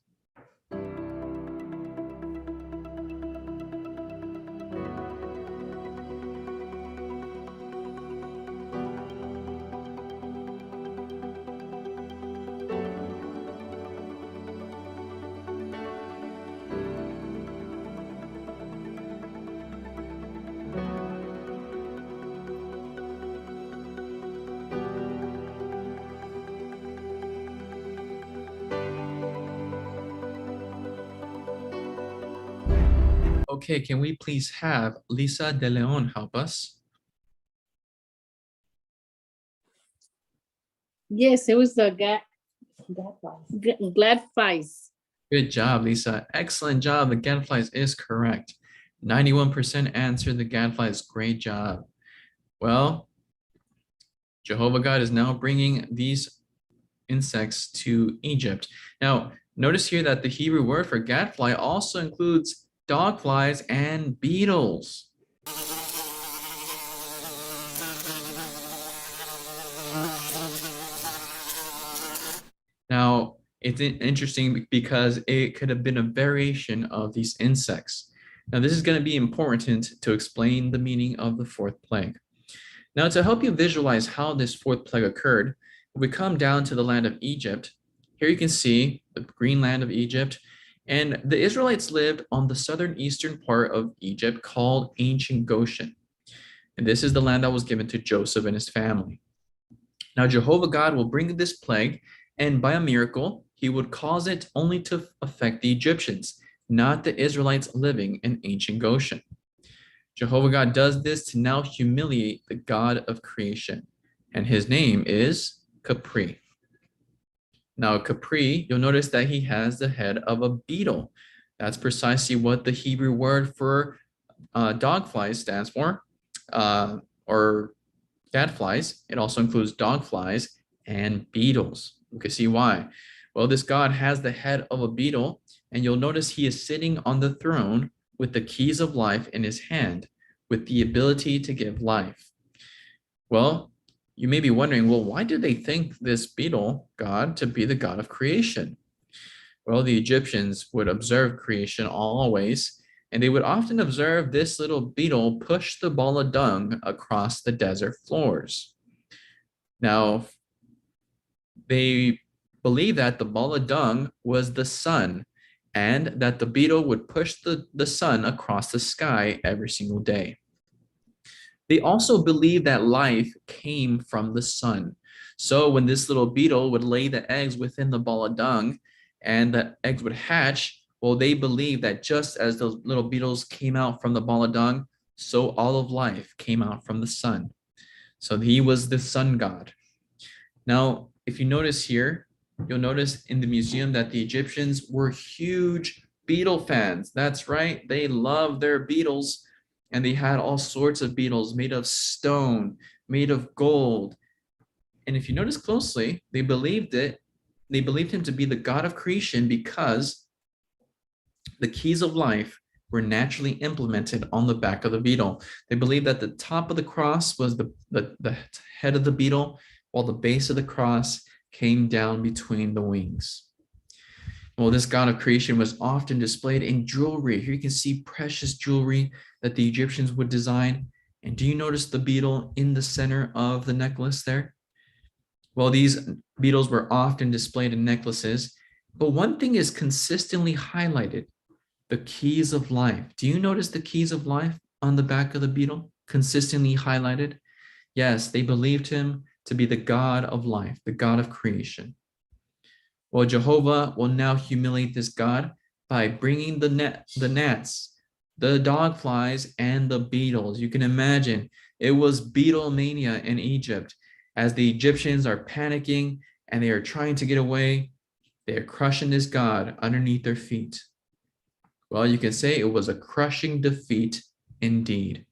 Okay, can we please have Lisa De Leon help us? Yes, it was the Gladflies. Good job, Lisa. Excellent job. The gadflies is correct. 91% answered the gadflies. Great job. Well, Jehovah God is now bringing these insects to Egypt. Now, notice here that the Hebrew word for gadfly also includes dog flies and beetles. Now, it's interesting because it could have been a variation of these insects. Now, this is going to be important to explain the meaning of the fourth plague. Now, to help you visualize how this fourth plague occurred, we come down to the land of Egypt. Here you can see the green land of Egypt. And the Israelites lived on the southern eastern part of Egypt called ancient Goshen. And this is the land that was given to Joseph and his family. Now, Jehovah God will bring this plague, and by a miracle, he would cause it only to affect the Egyptians, not the Israelites living in ancient Goshen. Jehovah God does this to now humiliate the God of creation, and his name is Capri. Now, Capri, you'll notice that he has the head of a beetle. That's precisely what the Hebrew word for dog flies stands for, or gadflies. It also includes dog flies and beetles. You can see why. Well, this God has the head of a beetle, and you'll notice he is sitting on the throne with the keys of life in his hand, with the ability to give life. Well, you may be wondering, well, why did they think this beetle God to be the God of creation? Well, the Egyptians would observe creation always, And they would often observe this little beetle push the ball of dung across the desert floors. Now, they believed that the ball of dung was the sun, and that the beetle would push the sun across the sky every single day. They also believed that life came from the sun. So when this little beetle would lay the eggs within the ball of dung and the eggs would hatch, well, they believed that just as those little beetles came out from the ball of dung, so all of life came out from the sun. So he was the sun god. Now, if you notice here, you'll notice in the museum that the Egyptians were huge beetle fans. That's right, they loved their beetles, and they had all sorts of beetles made of stone, made of gold. And if you notice closely, they believed him to be the god of creation because the keys of life were naturally implemented on the back of the beetle. They believed that the top of the cross was the head of the beetle, while the base of the cross came down between the wings. Well, this god of creation was often displayed in jewelry. Here you can see precious jewelry that the Egyptians would design. And do you notice the beetle in the center of the necklace there? Well, these beetles were often displayed in necklaces, but one thing is consistently highlighted: the keys of life. Do you notice the keys of life on the back of the beetle, consistently highlighted? Yes, they believed him to be the god of life, the god of creation. Well, Jehovah will now humiliate this god by bringing the gnats, the dog flies, and the beetles. You can imagine it was beetle mania in Egypt. As the Egyptians are panicking and they are trying to get away, they are crushing this god underneath their feet. Well, you can say it was a crushing defeat indeed.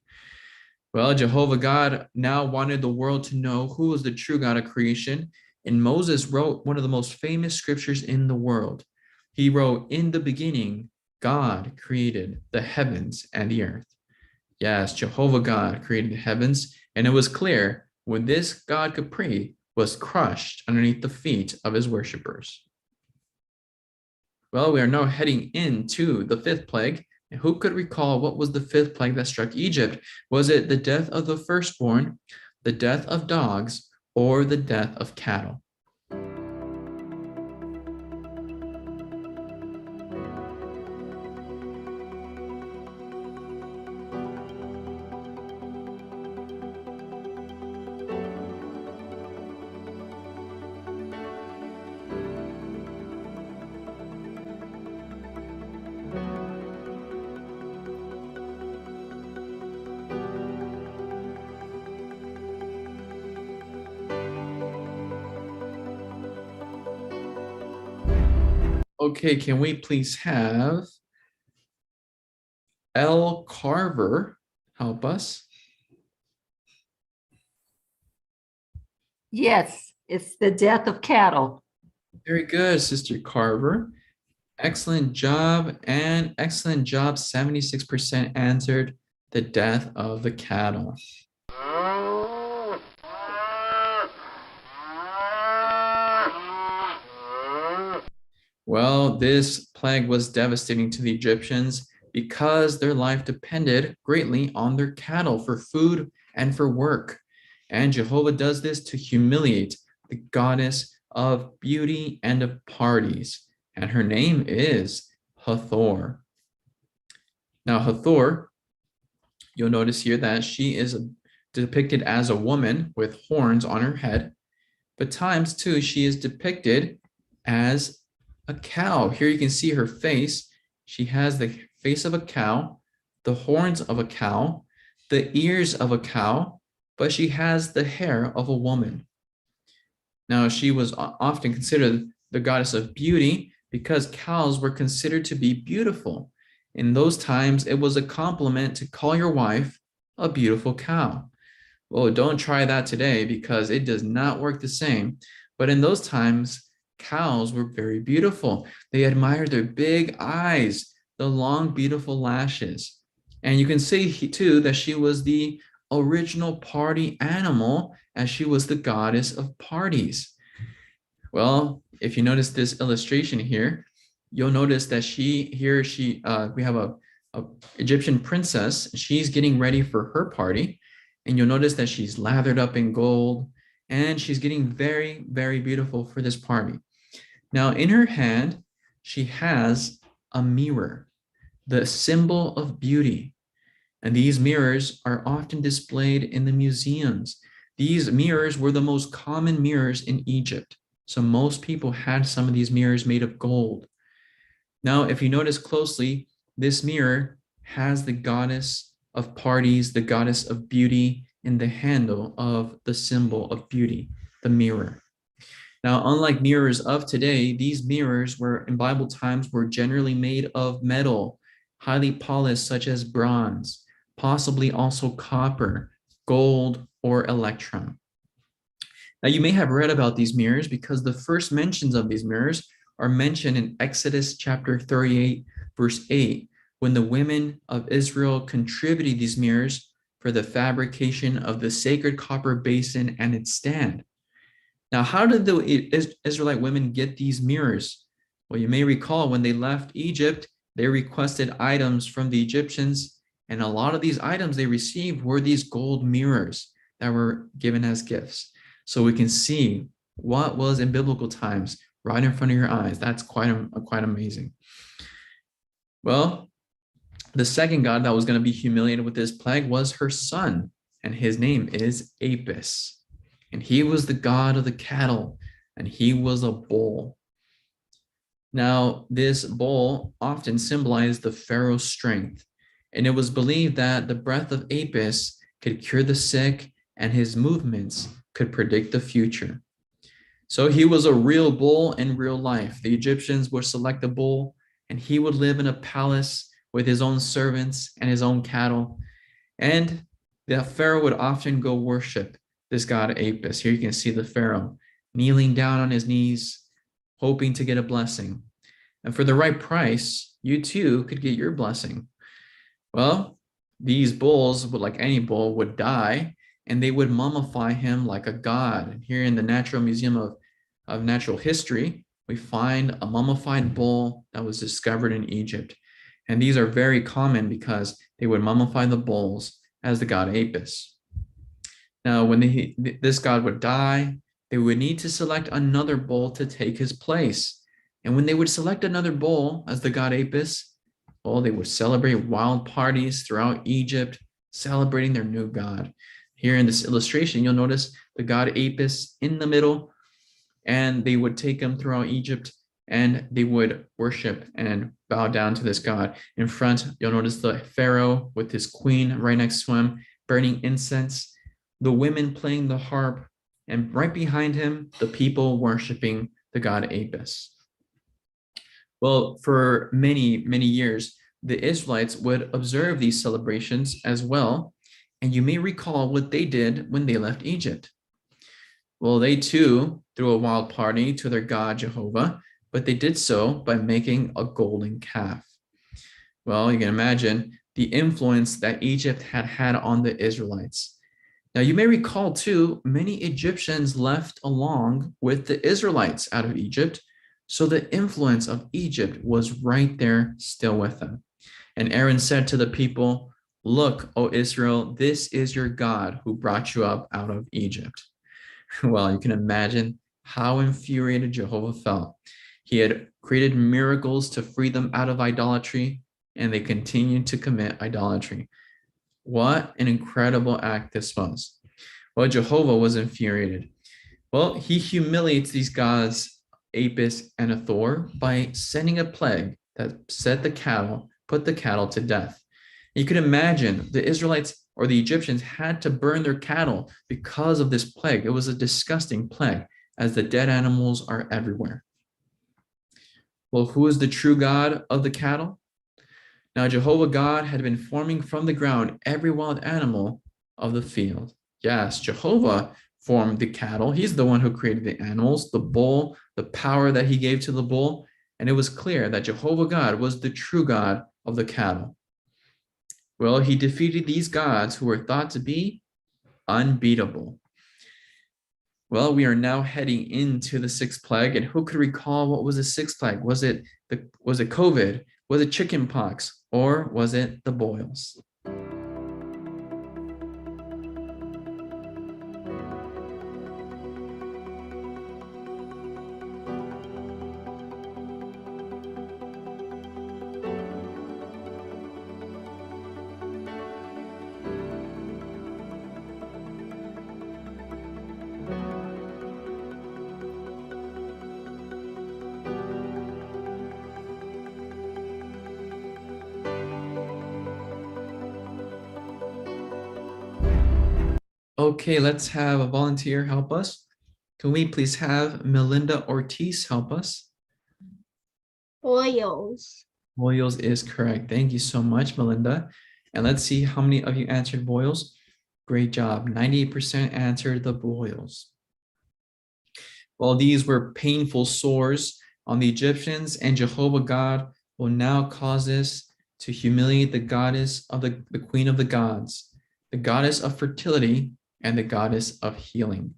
Well, Jehovah God now wanted the world to know who was the true God of creation, and Moses wrote one of the most famous scriptures in the world. He wrote, "In the beginning, God created the heavens and the earth." Yes, Jehovah God created the heavens, and it was clear when this God Capri was crushed underneath the feet of his worshipers. Well, we are now heading into the fifth plague. And who could recall what was the fifth plague that struck Egypt? Was it the death of the firstborn, the death of dogs, or the death of cattle? Okay, can we please have L. Carver help us? Yes, it's the death of cattle. Very good, Sister Carver. Excellent job, and excellent job. 76% answered the death of the cattle. Well, this plague was devastating to the Egyptians because their life depended greatly on their cattle for food and for work. And Jehovah does this to humiliate the goddess of beauty and of parties. And her name is Hathor. Now, Hathor, you'll notice here that she is depicted as a woman with horns on her head, but times too, she is depicted as a cow. Here you can see her face. She has the face of a cow, the horns of a cow, the ears of a cow, but she has the hair of a woman. Now, she was often considered the goddess of beauty because cows were considered to be beautiful. In those times, it was a compliment to call your wife a beautiful cow. Well, don't try that today because it does not work the same. But in those times, cows were very beautiful. They admired their big eyes, the long, beautiful lashes. And you can see too that she was the original party animal, as she was the goddess of parties. Well, if you notice this illustration here, you'll notice that we have a Egyptian princess. She's getting ready for her party. And you'll notice that she's lathered up in gold and she's getting very, very beautiful for this party. Now, in her hand, she has a mirror, the symbol of beauty. And these mirrors are often displayed in the museums. These mirrors were the most common mirrors in Egypt. So most people had some of these mirrors made of gold. Now, if you notice closely, this mirror has the goddess of parties, the goddess of beauty, in the handle of the symbol of beauty, the mirror. Now, unlike mirrors of today, these mirrors were in Bible times were generally made of metal, highly polished, such as bronze, possibly also copper, gold, or electrum. Now, you may have read about these mirrors because the first mentions of these mirrors are mentioned in Exodus chapter 38, verse 8, when the women of Israel contributed these mirrors for the fabrication of the sacred copper basin and its stand. Now, how did the Israelite women get these mirrors? Well, you may recall when they left Egypt, they requested items from the Egyptians, and a lot of these items they received were these gold mirrors that were given as gifts. So we can see what was in biblical times right in front of your eyes. That's quite amazing. Well, the second god that was going to be humiliated with this plague was her son, and his name is Apis. And he was the god of the cattle, and he was a bull. Now, this bull often symbolized the pharaoh's strength, and it was believed that the breath of Apis could cure the sick, and his movements could predict the future. So he was a real bull in real life. The Egyptians would select a bull, and he would live in a palace with his own servants and his own cattle. And the pharaoh would often go worship this god Apis. Here you can see the pharaoh kneeling down on his knees, hoping to get a blessing. And for the right price, you too could get your blessing. Well, these bulls, like any bull, would die, and they would mummify him like a god. Here in the Natural Museum of Natural History, we find a mummified bull that was discovered in Egypt. And these are very common because they would mummify the bulls as the god Apis. Now, when this god would die, they would need to select another bull to take his place. And when they would select another bull as the god Apis, well, they would celebrate wild parties throughout Egypt, celebrating their new god. Here in this illustration, you'll notice the god Apis in the middle, and they would take him throughout Egypt, and they would worship and bow down to this god. In front, you'll notice the pharaoh with his queen right next to him, burning incense, the women playing the harp, and right behind him, the people worshiping the god Apis. Well, for many, many years, the Israelites would observe these celebrations as well. And you may recall what they did when they left Egypt. Well, they too threw a wild party to their god Jehovah, but they did so by making a golden calf. Well, you can imagine the influence that Egypt had on the Israelites. Now, you may recall too, many Egyptians left along with the Israelites out of Egypt. So the influence of Egypt was right there still with them. And Aaron said to the people, "Look, O Israel, this is your God who brought you up out of Egypt." Well, you can imagine how infuriated Jehovah felt. He had created miracles to free them out of idolatry, and they continued to commit idolatry. What an incredible act this was. Well, Jehovah was infuriated. Well, he humiliates these gods, Apis and Hathor, by sending a plague that put the cattle to death. You could imagine the Israelites or the Egyptians had to burn their cattle because of this plague. It was a disgusting plague, as the dead animals are everywhere. Well, who is the true God of the cattle? Now, Jehovah God had been forming from the ground every wild animal of the field. Yes, Jehovah formed the cattle. He's the one who created the animals, the bull, the power that he gave to the bull. And it was clear that Jehovah God was the true God of the cattle. Well, he defeated these gods who were thought to be unbeatable. Well, we are now heading into the sixth plague, and who could recall what was the sixth plague? Was it COVID? Was it chicken pox or was it the boils? Okay, let's have a volunteer help us. Can we please have Melinda Ortiz help us? Boils. Boils is correct. Thank you so much, Melinda. And let's see how many of you answered boils. Great job. 98% answered the boils. Well, these were painful sores on the Egyptians, and Jehovah God will now cause us to humiliate the goddess of the queen of the gods, the goddess of fertility, and the goddess of healing.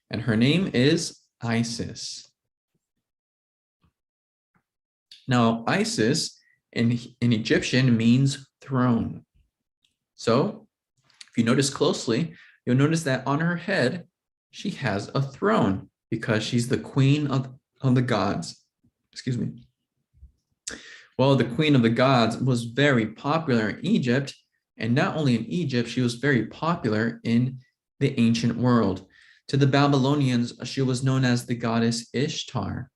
And her name is Isis. Now, Isis in Egyptian means throne. So if you notice closely, you'll notice that on her head, she has a throne because she's the queen of the gods. Excuse me. Well, the queen of the gods was very popular in Egypt, and not only in Egypt, she was very popular in the ancient world. To the Babylonians, she was known as the goddess Ishtar.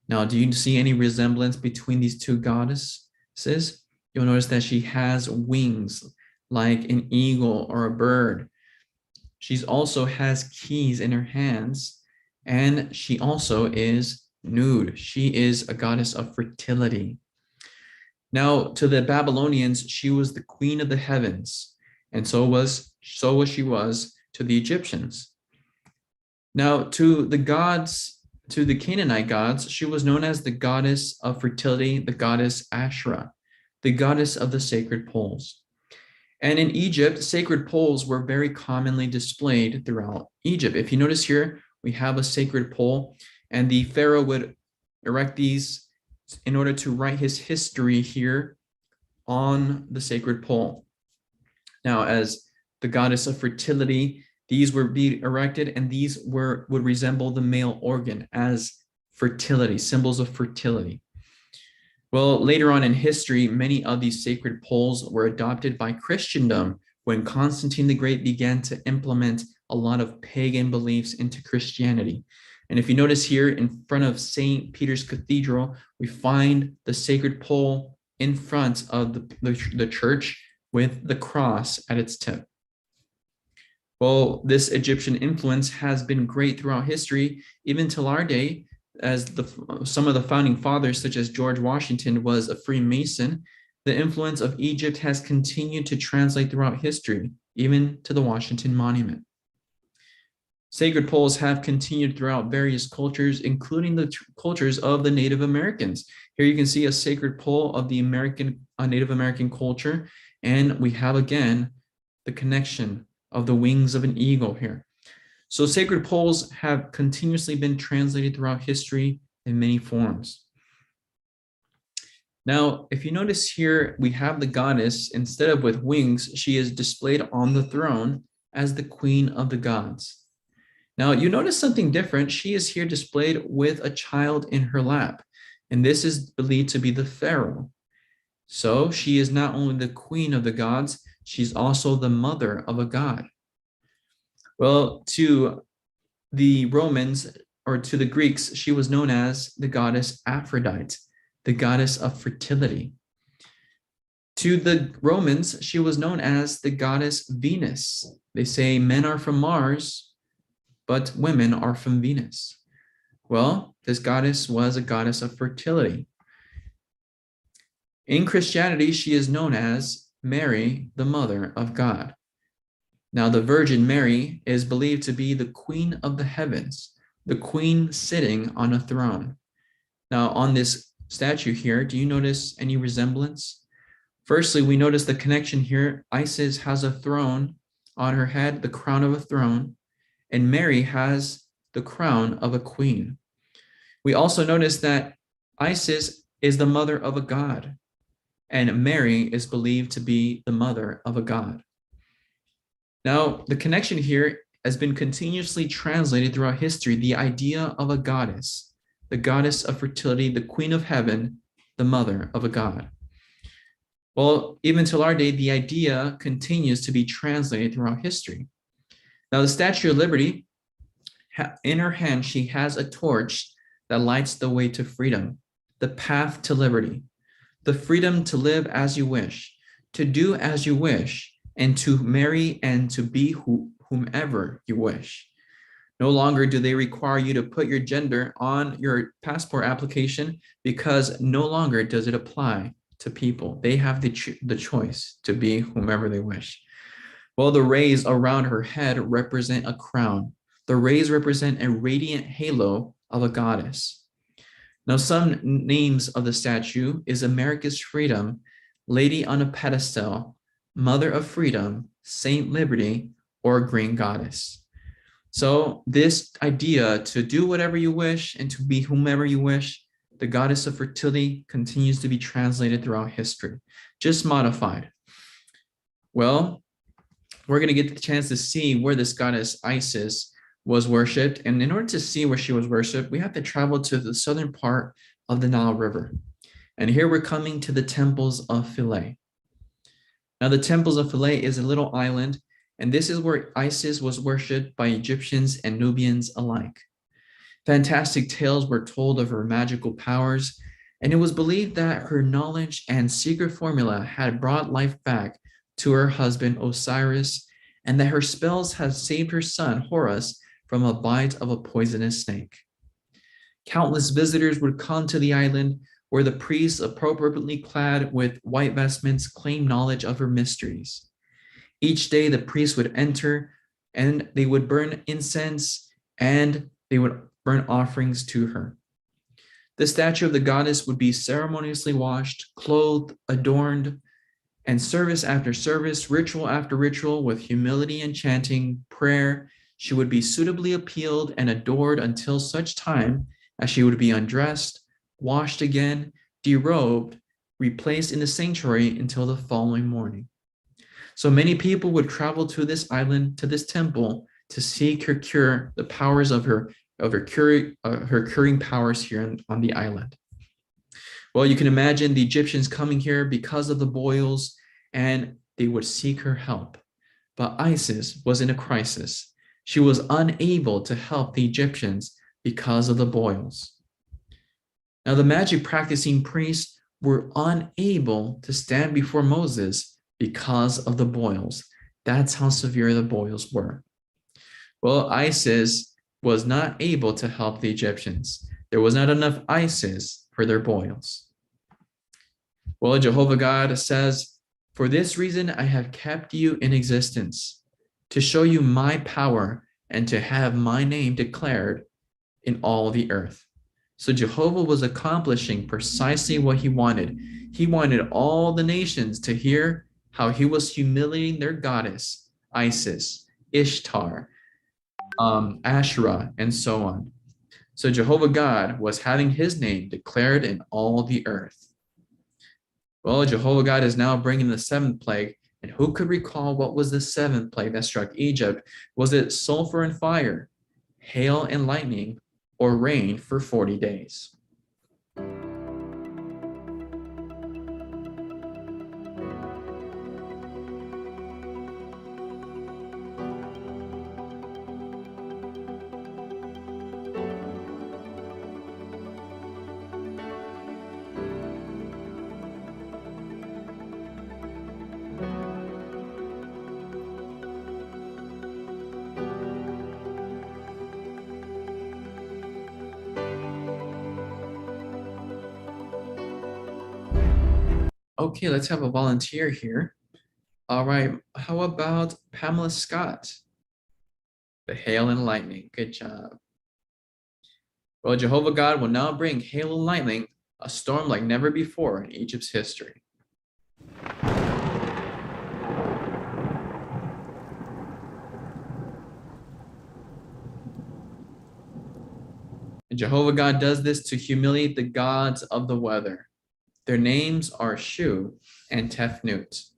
Now, do you see any resemblance between these two goddesses? You'll notice that she has wings like an eagle or a bird. She also has keys in her hands, and she also is nude. She is a goddess of fertility. Now, to the Babylonians, she was the queen of the heavens, and so she was to the Egyptians. Now, to the Canaanite gods, she was known as the goddess of fertility, the goddess Asherah, the goddess of the sacred poles. And in Egypt, sacred poles were very commonly displayed throughout Egypt. If you notice here, we have a sacred pole, and the pharaoh would erect these in order to write his history here on the sacred pole. Now, as the goddess of fertility, these would be erected, and these would resemble the male organ as fertility, symbols of fertility. Well, later on in history, many of these sacred poles were adopted by Christendom when Constantine the Great began to implement a lot of pagan beliefs into Christianity. And if you notice here in front of St. Peter's Cathedral, we find the sacred pole in front of the church with the cross at its tip. Well, this Egyptian influence has been great throughout history, even till our day, as some of the founding fathers, such as George Washington, was a Freemason. The influence of Egypt has continued to translate throughout history, even to the Washington Monument. Sacred poles have continued throughout various cultures, including the cultures of the Native Americans. Here you can see a sacred pole of the Native American culture, and we have again the connection of the wings of an eagle here. So sacred poles have continuously been translated throughout history in many forms. Now, if you notice here, we have the goddess, instead of with wings, she is displayed on the throne as the queen of the gods. Now, you notice something different. She is here displayed with a child in her lap, and this is believed to be the pharaoh. So she is not only the queen of the gods, she's also the mother of a god. Well, to the Romans, or to the Greeks, she was known as the goddess Aphrodite, the goddess of fertility. To the Romans, she was known as the goddess Venus. They say men are from Mars, but women are from Venus. Well, this goddess was a goddess of fertility. In Christianity, she is known as Mary, the Mother of God. Now, the Virgin Mary is believed to be the queen of the heavens, the queen sitting on a throne. Now, on this statue here, do you notice any resemblance? Firstly, we notice the connection here. Isis has a throne on her head, the crown of a throne, and Mary has the crown of a queen. We also notice that Isis is the mother of a god. and Mary is believed to be the mother of a god. Now, the connection here has been continuously translated throughout history, the idea of a goddess, the goddess of fertility, the queen of heaven, the mother of a god. Well, even till our day, the idea continues to be translated throughout history. Now, the Statue of Liberty, in her hand, she has a torch that lights the way to freedom, the path to liberty, the freedom to live as you wish, to do as you wish, and to marry and to be whomever you wish. No longer do they require you to put your gender on your passport application, because no longer does it apply to people. They have the choice to be whomever they wish. Well, the rays around her head represent a crown. The rays represent a radiant halo of a goddess. Now, some names of the statue is America's Freedom, Lady on a Pedestal, Mother of Freedom, Saint Liberty, or Green Goddess. So this idea to do whatever you wish and to be whomever you wish, the goddess of fertility continues to be translated throughout history, just modified. Well, we're going to get the chance to see where this goddess Isis was worshipped. And in order to see where she was worshipped, we have to travel to the southern part of the Nile River. And here we're coming to the temples of Philae. Now, the temples of Philae is a little island, and this is where Isis was worshipped by Egyptians and Nubians alike. Fantastic tales were told of her magical powers, and it was believed that her knowledge and secret formula had brought life back to her husband Osiris, and that her spells had saved her son Horus from a bite of a poisonous snake. Countless visitors would come to the island, where the priests, appropriately clad with white vestments, claimed knowledge of her mysteries. Each day, the priests would enter, and they would burn incense, and they would burn offerings to her. The statue of the goddess would be ceremoniously washed, clothed, adorned, and service after service, ritual after ritual, with humility and chanting, prayer, she would be suitably appealed and adored until such time as she would be undressed, washed again, derobed, replaced in the sanctuary until the following morning. So many people would travel to this island, to this temple, to seek her cure, the powers of her curing powers here on the island. Well, you can imagine the Egyptians coming here because of the boils, and they would seek her help. But Isis was in a crisis. She was unable to help the Egyptians because of the boils. Now, the magic practicing priests were unable to stand before Moses because of the boils. That's how severe the boils were. Well, Isis was not able to help the Egyptians. There was not enough Isis for their boils. Well, Jehovah God says, "For this reason I have kept you in existence, to show you my power and to have my name declared in all the earth." So Jehovah was accomplishing precisely what he wanted. He wanted all the nations to hear how he was humiliating their goddess, Isis, Ishtar, Asherah, and so on. So Jehovah God was having his name declared in all the earth. Well, Jehovah God is now bringing the seventh plague. And who could recall what was the seventh plague that struck Egypt? Was it sulfur and fire, hail and lightning, or rain for 40 days? Okay, let's have a volunteer here. All right, how about Pamela Scott? The hail and lightning, good job. Well, Jehovah God will now bring hail and lightning, a storm like never before in Egypt's history. And Jehovah God does this to humiliate the gods of the weather. Their names are Shu and Tefnut.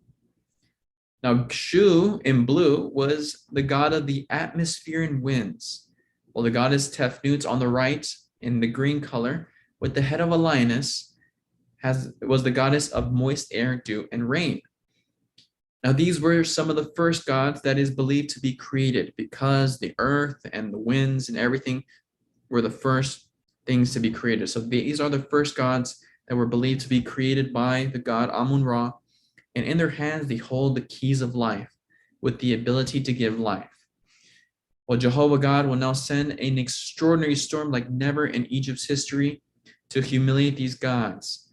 Now, Shu in blue was the god of the atmosphere and winds, while the goddess Tefnut on the right in the green color with the head of a lioness was the goddess of moist air, dew, and rain. Now, these were some of the first gods that is believed to be created because the earth and the winds and everything were the first things to be created. So these are the first gods that were believed to be created by the god Amun-Ra, and in their hands they hold the keys of life with the ability to give life. Well, Jehovah God will now send an extraordinary storm like never in Egypt's history to humiliate these gods.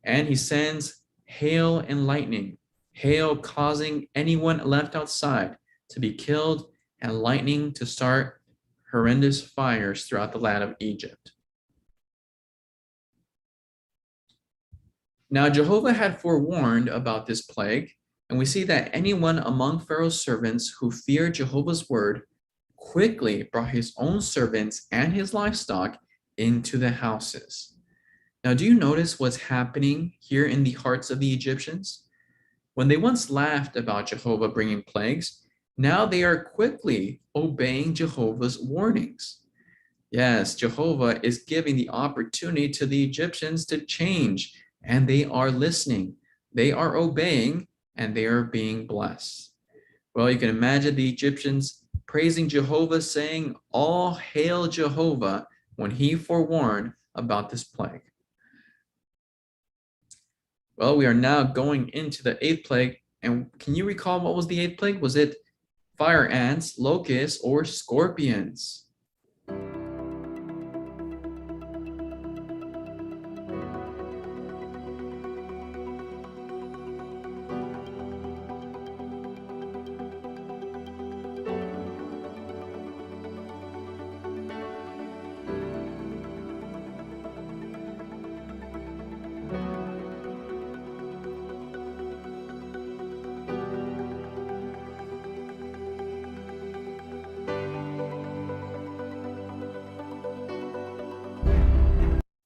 And he sends hail and lightning, hail causing anyone left outside to be killed, and lightning to start horrendous fires throughout the land of Egypt. Now, Jehovah had forewarned about this plague, and we see that anyone among Pharaoh's servants who feared Jehovah's word quickly brought his own servants and his livestock into the houses. Now, do you notice what's happening here in the hearts of the Egyptians? When they once laughed about Jehovah bringing plagues, now they are quickly obeying Jehovah's warnings. Yes, Jehovah is giving the opportunity to the Egyptians to change, and they are listening, they are obeying, and they are being blessed. Well, you can imagine the Egyptians praising Jehovah, saying, "All hail Jehovah," when he forewarned about this plague. Well, we are now going into the 8th plague, and can you recall what was the 8th plague? Was it fire ants, locusts, or scorpions?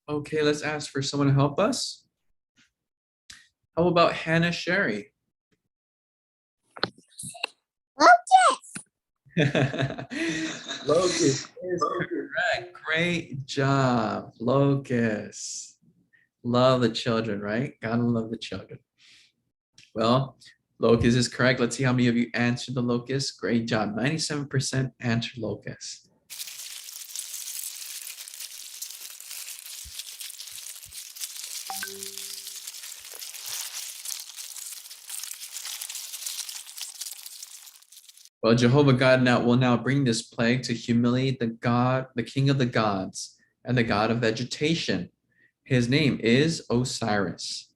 Okay, let's ask for someone to help us. How about Hannah Sherry? Locust is correct. Great job, Locust. Love the children, right? Gotta love the children. Well, Locust is correct. Let's see how many of you answered the Locust. Great job. 97% answered Locust. Well, Jehovah God will now bring this plague to humiliate the king of the gods and the god of vegetation. His name is Osiris.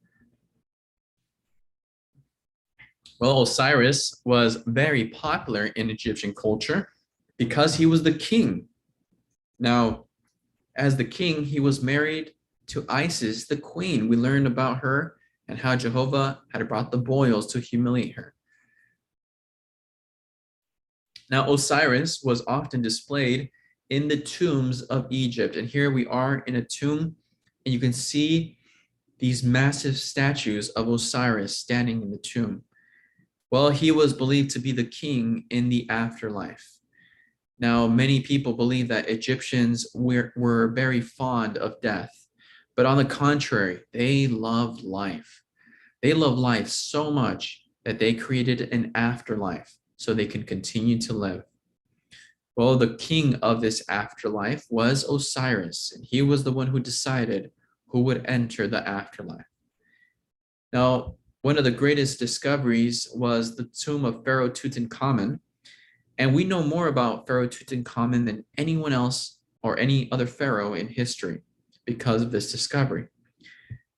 Well, Osiris was very popular in Egyptian culture because he was the king. Now, as the king, he was married to Isis, the queen. We learned about her and how Jehovah had brought the boils to humiliate her. Now, Osiris was often displayed in the tombs of Egypt. And here we are in a tomb, and you can see these massive statues of Osiris standing in the tomb. Well, he was believed to be the king in the afterlife. Now, many people believe that Egyptians were very fond of death, but on the contrary, they loved life. They loved life so much that they created an afterlife so they can continue to live. Well, the king of this afterlife was Osiris, and he was the one who decided who would enter the afterlife. Now, one of the greatest discoveries was the tomb of Pharaoh Tutankhamun, and we know more about Pharaoh Tutankhamun than anyone else or any other pharaoh in history because of this discovery.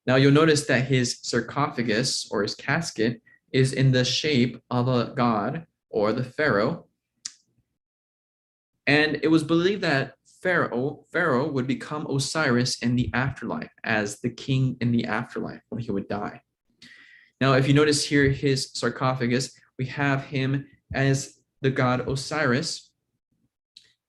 Now, you'll notice that his sarcophagus or his casket is in the shape of a god or the pharaoh. And it was believed that Pharaoh would become Osiris in the afterlife as the king in the afterlife when he would die. Now, if you notice here, his sarcophagus, we have him as the god Osiris,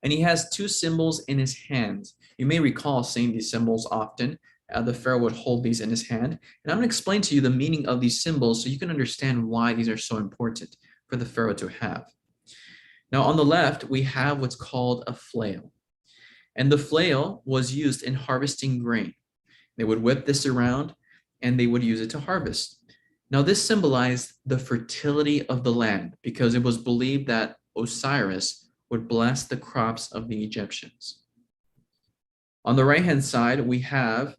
and he has two symbols in his hands. You may recall seeing these symbols often the Pharaoh would hold these in his hand. And I'm going to explain to you the meaning of these symbols so you can understand why these are so important for the Pharaoh to have. Now, on the left, we have what's called a flail. And the flail was used in harvesting grain. They would whip this around and they would use it to harvest. Now, this symbolized the fertility of the land because it was believed that Osiris would bless the crops of the Egyptians. On the right-hand side, we have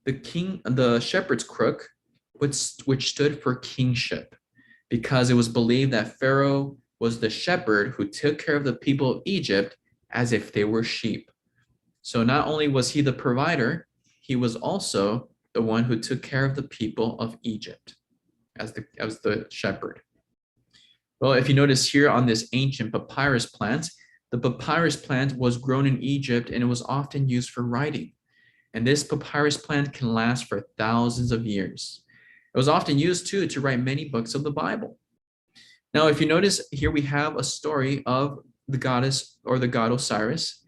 the shepherd's crook, which stood for kingship, because it was believed that Pharaoh was the shepherd who took care of the people of Egypt as if they were sheep. So not only was he the provider, he was also the one who took care of the people of Egypt as the shepherd. Well, if you notice here on this ancient papyrus plant, the papyrus plant was grown in Egypt and it was often used for writing. And this papyrus plant can last for thousands of years. It was often used too to write many books of the Bible. Now, if you notice here, we have a story of the goddess or the god Osiris.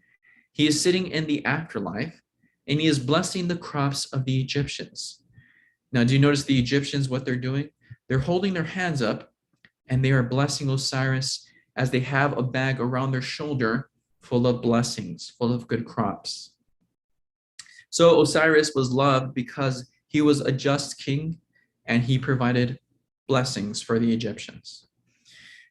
He is sitting in the afterlife and he is blessing the crops of the Egyptians. Now, do you notice the Egyptians, what they're doing? They're holding their hands up and they are blessing Osiris as they have a bag around their shoulder full of blessings, full of good crops. So Osiris was loved because he was a just king and he provided blessings for the Egyptians.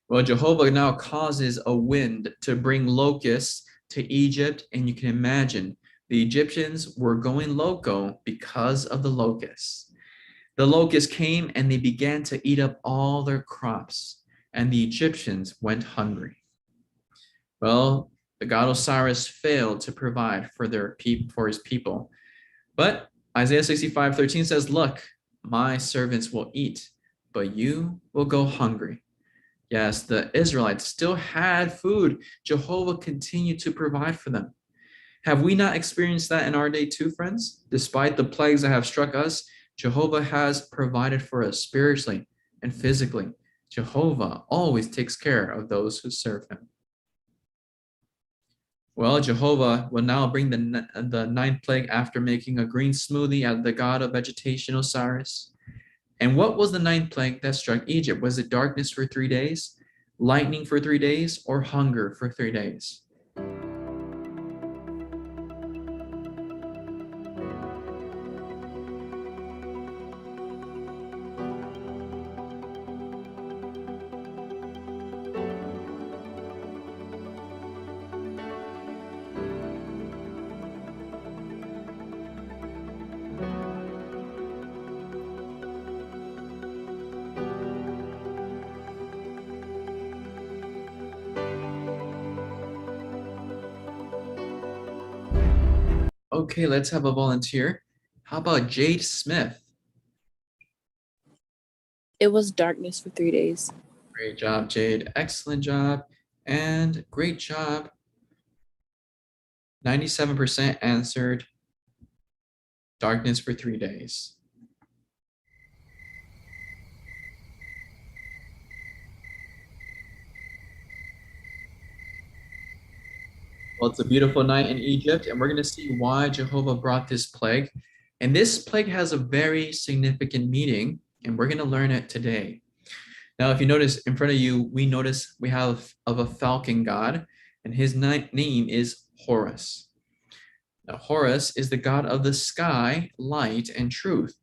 Well, Jehovah now causes a wind to bring locusts to Egypt, and you can imagine the Egyptians were going loco because of the locusts. The locusts came and they began to eat up all their crops, and the Egyptians went hungry. Well, the god Osiris failed to provide for his people. But Isaiah 65:13 says, "Look, my servants will eat, but you will go hungry." Yes, the Israelites still had food. Jehovah continued to provide for them. Have we not experienced that in our day too, friends? Despite the plagues that have struck us, Jehovah has provided for us spiritually and physically. Jehovah always takes care of those who serve him. Well, Jehovah will now bring the ninth plague after making a green smoothie at the god of vegetation, Osiris. And what was the ninth plague that struck Egypt? Was it darkness for 3 days, lightning for 3 days, or hunger for 3 days? Okay, let's have a volunteer. How about Jade Smith? It was darkness for 3 days. Great job, Jade. Excellent job. And great job. 97% answered darkness for 3 days. Well, it's a beautiful night in Egypt, and we're going to see why Jehovah brought this plague. And this plague has a very significant meaning, and we're going to learn it today. Now, if you notice in front of you, we have a falcon god, and his name is Horus. Now, Horus is the god of the sky, light, and truth.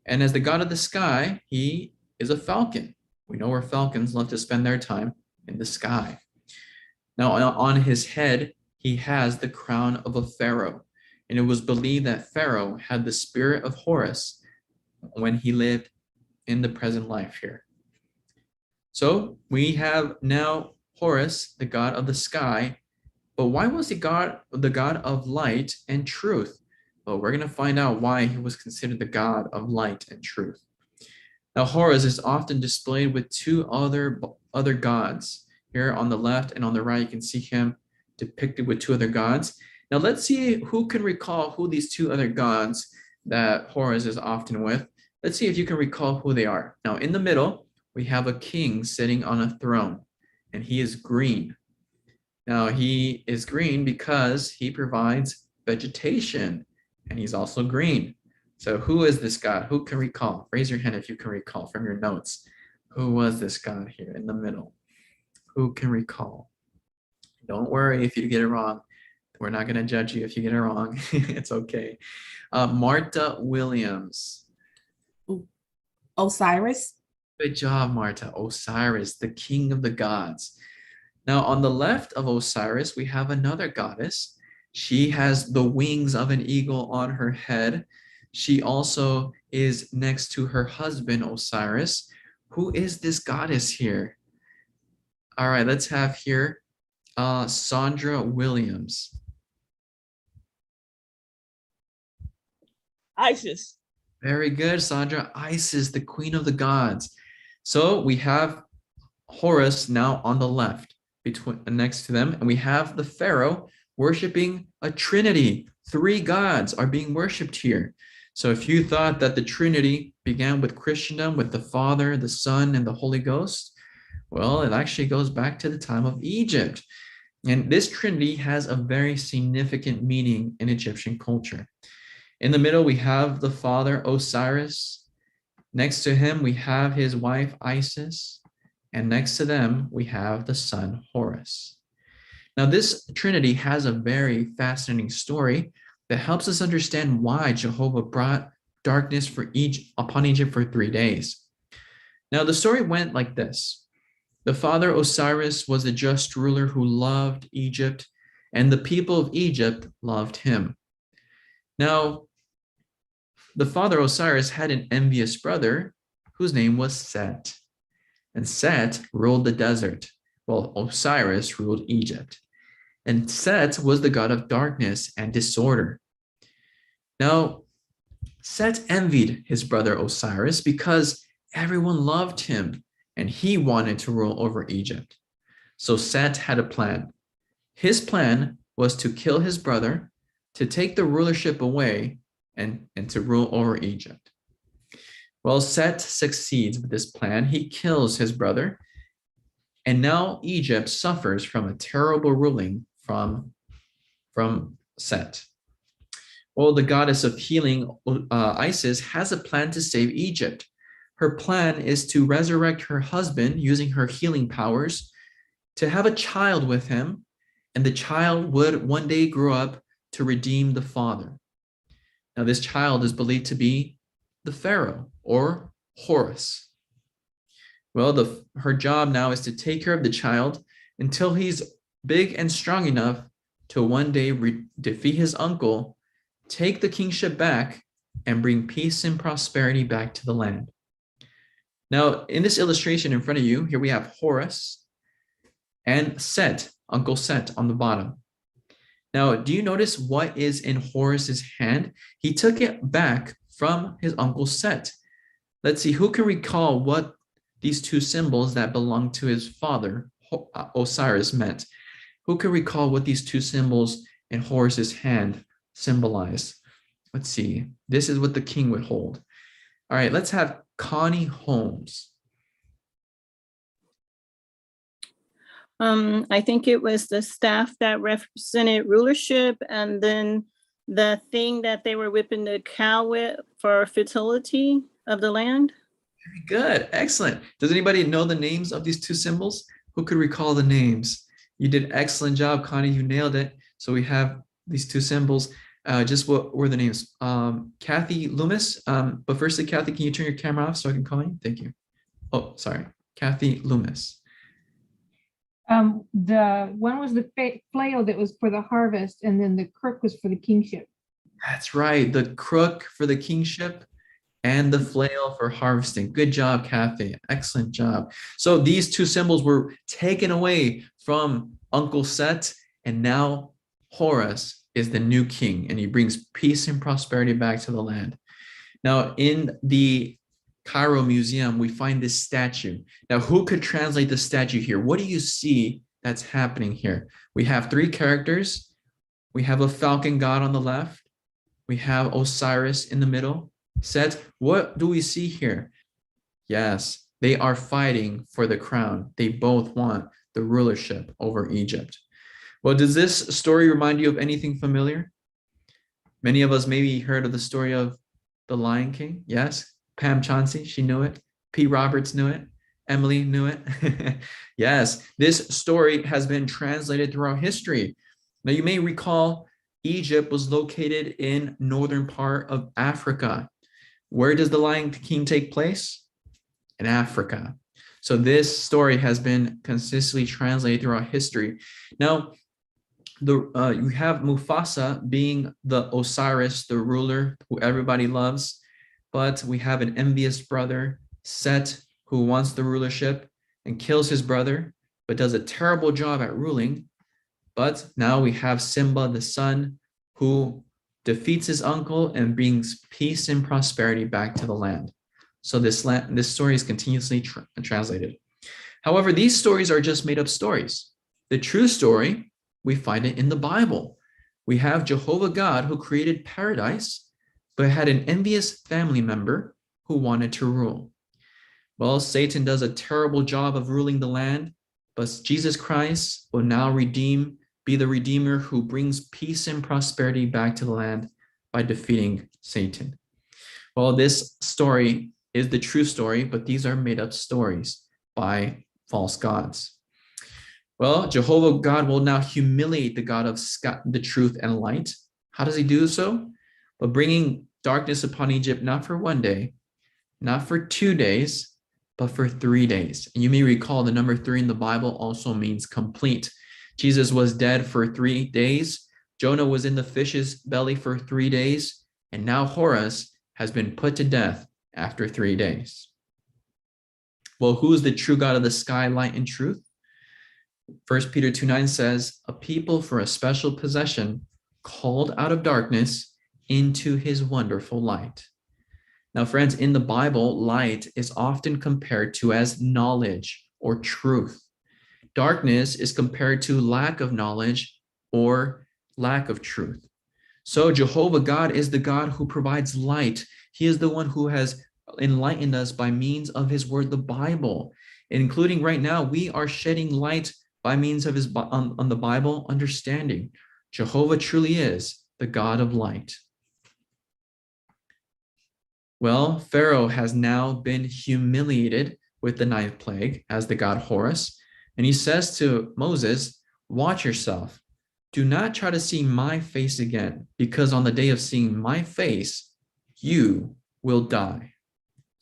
And as the god of the sky, he is a falcon. We know where falcons love to spend their time, in the sky. Now, on his head, he has the crown of a pharaoh, and it was believed that Pharaoh had the spirit of Horus when he lived in the present life here. So we have now Horus, the god of the sky, but why was he the god of light and truth? Well, we're going to find out why he was considered the god of light and truth. Now, Horus is often displayed with two other gods. Here on the left and on the right, you can see him depicted with two other gods. Now let's see who can recall who these two other gods that Horus is often with. Let's see if you can recall who they are. Now in the middle, we have a king sitting on a throne, and he is green. Now he is green because he provides vegetation, and he's also green. So who is this God? Who can recall? Raise your hand if you can recall from your notes. Who was this God here in the middle? Who can recall? Don't worry if you get it wrong. We're not going to judge you if you get it wrong. It's okay. Martha Williams. Osiris. Good job, Martha. Osiris, the king of the gods. Now, on the left of Osiris, we have another goddess. She has the wings of an eagle on her head. She also is next to her husband, Osiris. Who is this goddess here? All right, let's have here Sandra Williams. Isis. Very good, Sandra. Isis, the queen of the gods. So we have Horus now on the left, between next to them, and we have the pharaoh worshiping a trinity. 3 gods are being worshipped here. So if you thought that the Trinity began with Christendom, with the Father, the Son, and the Holy Ghost, well, it actually goes back to the time of Egypt. And this Trinity has a very significant meaning in Egyptian culture. In the middle, we have the father, Osiris. Next to him, we have his wife, Isis. And next to them, we have the son, Horus. Now, this Trinity has a very fascinating story that helps us understand why Jehovah brought darkness upon Egypt for 3 days. Now, the story went like this. The father Osiris was a just ruler who loved Egypt, and the people of Egypt loved him. Now, the father Osiris had an envious brother whose name was Set. And Set ruled the desert, while Osiris ruled Egypt. And Set was the god of darkness and disorder. Now, Set envied his brother Osiris because everyone loved him and he wanted to rule over Egypt. So Set had a plan. His plan was to kill his brother, to take the rulership away, and to rule over Egypt. Well, Set succeeds with this plan. He kills his brother, and now Egypt suffers from a terrible ruling from Set. Well, the goddess of healing, Isis, has a plan to save Egypt. Her plan is to resurrect her husband using her healing powers, to have a child with him, and the child would one day grow up to redeem the father. Now, this child is believed to be the pharaoh or Horus. Well, her job now is to take care of the child until he's big and strong enough to one day defeat his uncle, take the kingship back, and bring peace and prosperity back to the land. Now, in this illustration in front of you, here we have Horus and Set, Uncle Set on the bottom. Now, do you notice what is in Horus's hand? He took it back from his uncle Set. Let's see, who can recall what these 2 symbols that belong to his father, Osiris, meant? Who can recall what these 2 symbols in Horus's hand symbolize? Let's see, this is what the king would hold. All right, let's have Connie Holmes. I think it was the staff that represented rulership, and then the thing that they were whipping the cow with for fertility of the land. Very good, excellent. Does anybody know the names of these 2 symbols? Who could recall the names? You did an excellent job, Connie, you nailed it. So we have these 2 symbols. Just what were the names? Kathy Loomis. But firstly, Kathy, can you turn your camera off so I can call you? Thank you. Oh, sorry, Kathy Loomis. The one was the flail that was for the harvest, and then the crook was for the kingship. That's right, the crook for the kingship and the flail for harvesting. Good job, Kathy. Excellent job. So these 2 symbols were taken away from Uncle Set, and now Horus is the new king, and he brings peace and prosperity back to the land. Now, in the Cairo Museum, we find this statue. Now, who could translate the statue here? What do you see that's happening here? We have 3 characters. We have a falcon god on the left. We have Osiris in the middle. Set, what do we see here? Yes, they are fighting for the crown. They both want the rulership over Egypt. Well, does this story remind you of anything familiar? Many of us maybe heard of the story of The Lion King? Yes. Pam Chauncey, she knew it. P. Roberts knew it. Emily knew it. Yes, this story has been translated throughout history. Now, you may recall Egypt was located in northern part of Africa. Where does the Lion King take place? In Africa. So this story has been consistently translated throughout history. Now, you have Mufasa being the Osiris, the ruler who everybody loves, but we have an envious brother, Set, who wants the rulership and kills his brother, but does a terrible job at ruling. But now we have Simba, the son, who defeats his uncle and brings peace and prosperity back to the land. So this story is continuously translated. However, these stories are just made up stories. The true story, we find it in the Bible. We have Jehovah God who created paradise, but had an envious family member who wanted to rule. Well, Satan does a terrible job of ruling the land, but Jesus Christ will now be the Redeemer who brings peace and prosperity back to the land by defeating Satan. Well, this story is the true story, but these are made up stories by false gods. Well, Jehovah God will now humiliate the God of the truth and light. How does he do so? By bringing darkness upon Egypt, not for 1 day, not for 2 days, but for 3 days. And you may recall the number 3 in the Bible also means complete. Jesus was dead for 3 days. Jonah was in the fish's belly for 3 days. And now Horus has been put to death after 3 days. Well, who is the true God of the sky, light, and truth? 1 Peter 2:9 says, a people for a special possession, called out of darkness into his wonderful light. Now, friends, in the Bible, light is often compared to as knowledge or truth. Darkness is compared to lack of knowledge or lack of truth. So Jehovah God is the God who provides light. He is the one who has enlightened us by means of his word, the Bible. Including right now, we are shedding light by means of his on the Bible understanding. Jehovah truly is the God of light. Well, Pharaoh has now been humiliated with the 9th plague as the god Horus. And he says to Moses, watch yourself. Do not try to see my face again, because on the day of seeing my face, you will die.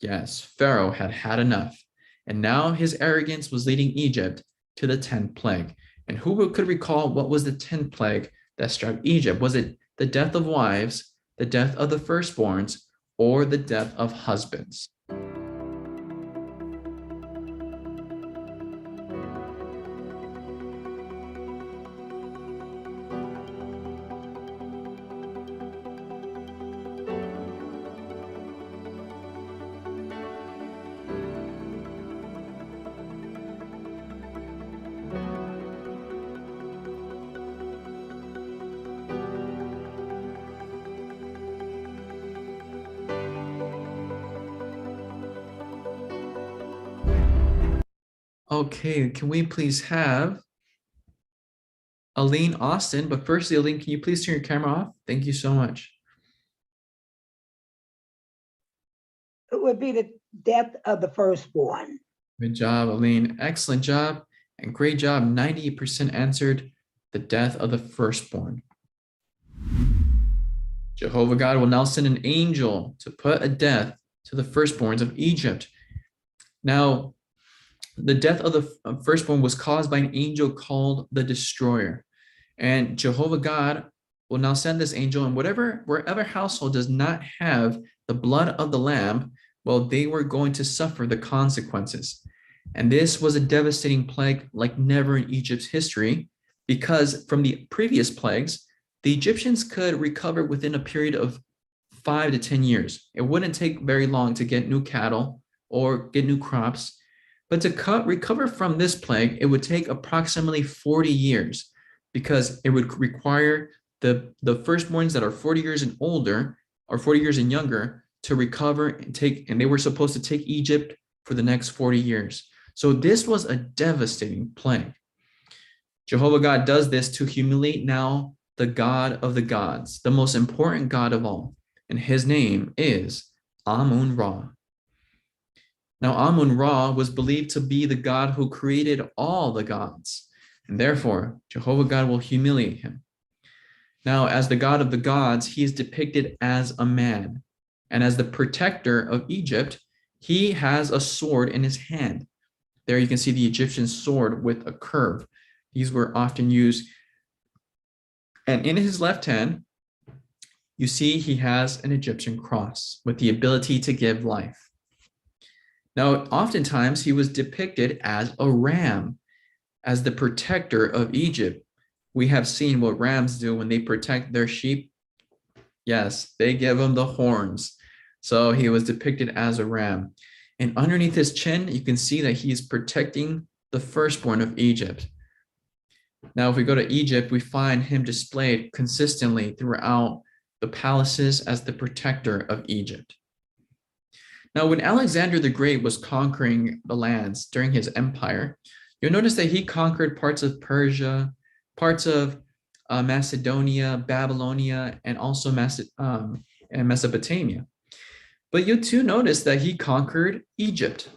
Yes, Pharaoh had had enough. And now his arrogance was leading Egypt to the 10th plague. And who could recall what was the 10th plague that struck Egypt? Was it the death of wives, the death of the firstborns, or the death of husbands? Okay, can we please have Aline Austin? But firstly, Aline, can you please turn your camera off? Thank you so much. It would be the death of the firstborn. Good job, Aline. Excellent job and great job. 90% answered the death of the firstborn. Jehovah God will now send an angel to put a death to the firstborns of Egypt. Now, the death of the firstborn was caused by an angel called the Destroyer. And Jehovah God will now send this angel, and wherever household does not have the blood of the lamb, well, they were going to suffer the consequences. And this was a devastating plague like never in Egypt's history, because from the previous plagues, the Egyptians could recover within a period of 5 to 10 years. It wouldn't take very long to get new cattle or get new crops. But to recover from this plague, it would take approximately 40 years, because it would require the firstborns that are 40 years and older or 40 years and younger to recover and they were supposed to take Egypt for the next 40 years. So this was a devastating plague. Jehovah God does this to humiliate now the God of the gods, the most important God of all. and his name is Amun-Ra. Now, Amun-Ra was believed to be the god who created all the gods, and therefore Jehovah God will humiliate him. Now, as the god of the gods, he is depicted as a man, and as the protector of Egypt, he has a sword in his hand. There you can see the Egyptian sword with a curve. These were often used. And in his left hand, you see he has an Egyptian cross with the ability to give life. Now, oftentimes he was depicted as a ram, as the protector of Egypt. We have seen what rams do when they protect their sheep. Yes, they give them the horns. So he was depicted as a ram. And underneath his chin, you can see that he is protecting the firstborn of Egypt. Now, if we go to Egypt, we find him displayed consistently throughout the palaces as the protector of Egypt. Now, when Alexander the Great was conquering the lands during his empire, you'll notice that he conquered parts of Persia, parts of Macedonia, Babylonia, and also Mesopotamia. But you too notice that he conquered Egypt.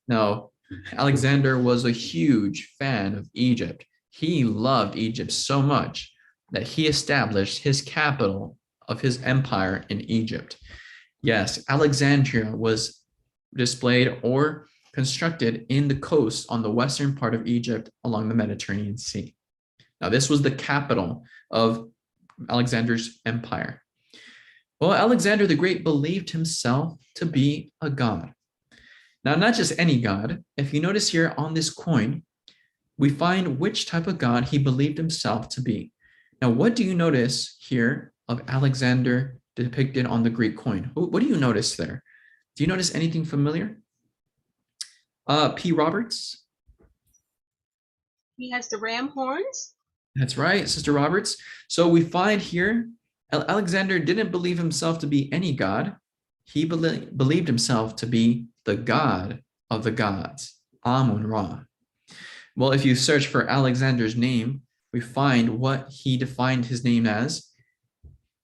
Now, Alexander was a huge fan of Egypt. He loved Egypt so much that he established his capital of his empire in Egypt. Yes, Alexandria was displayed or constructed in the coast on the western part of Egypt along the Mediterranean Sea. Now, this was the capital of Alexander's empire. Well, Alexander the Great believed himself to be a god. Now, not just any god. If you notice here on this coin, we find which type of god he believed himself to be. Now, what do you notice here of Alexander depicted on the Greek coin? What do you notice there? Do you notice anything familiar? P. Roberts? He has the ram horns. That's right, Sister Roberts. So we find here, Alexander didn't believe himself to be any god. He believed himself to be the god of the gods, Amun-Ra. Well, if you search for Alexander's name, we find what he defined his name as.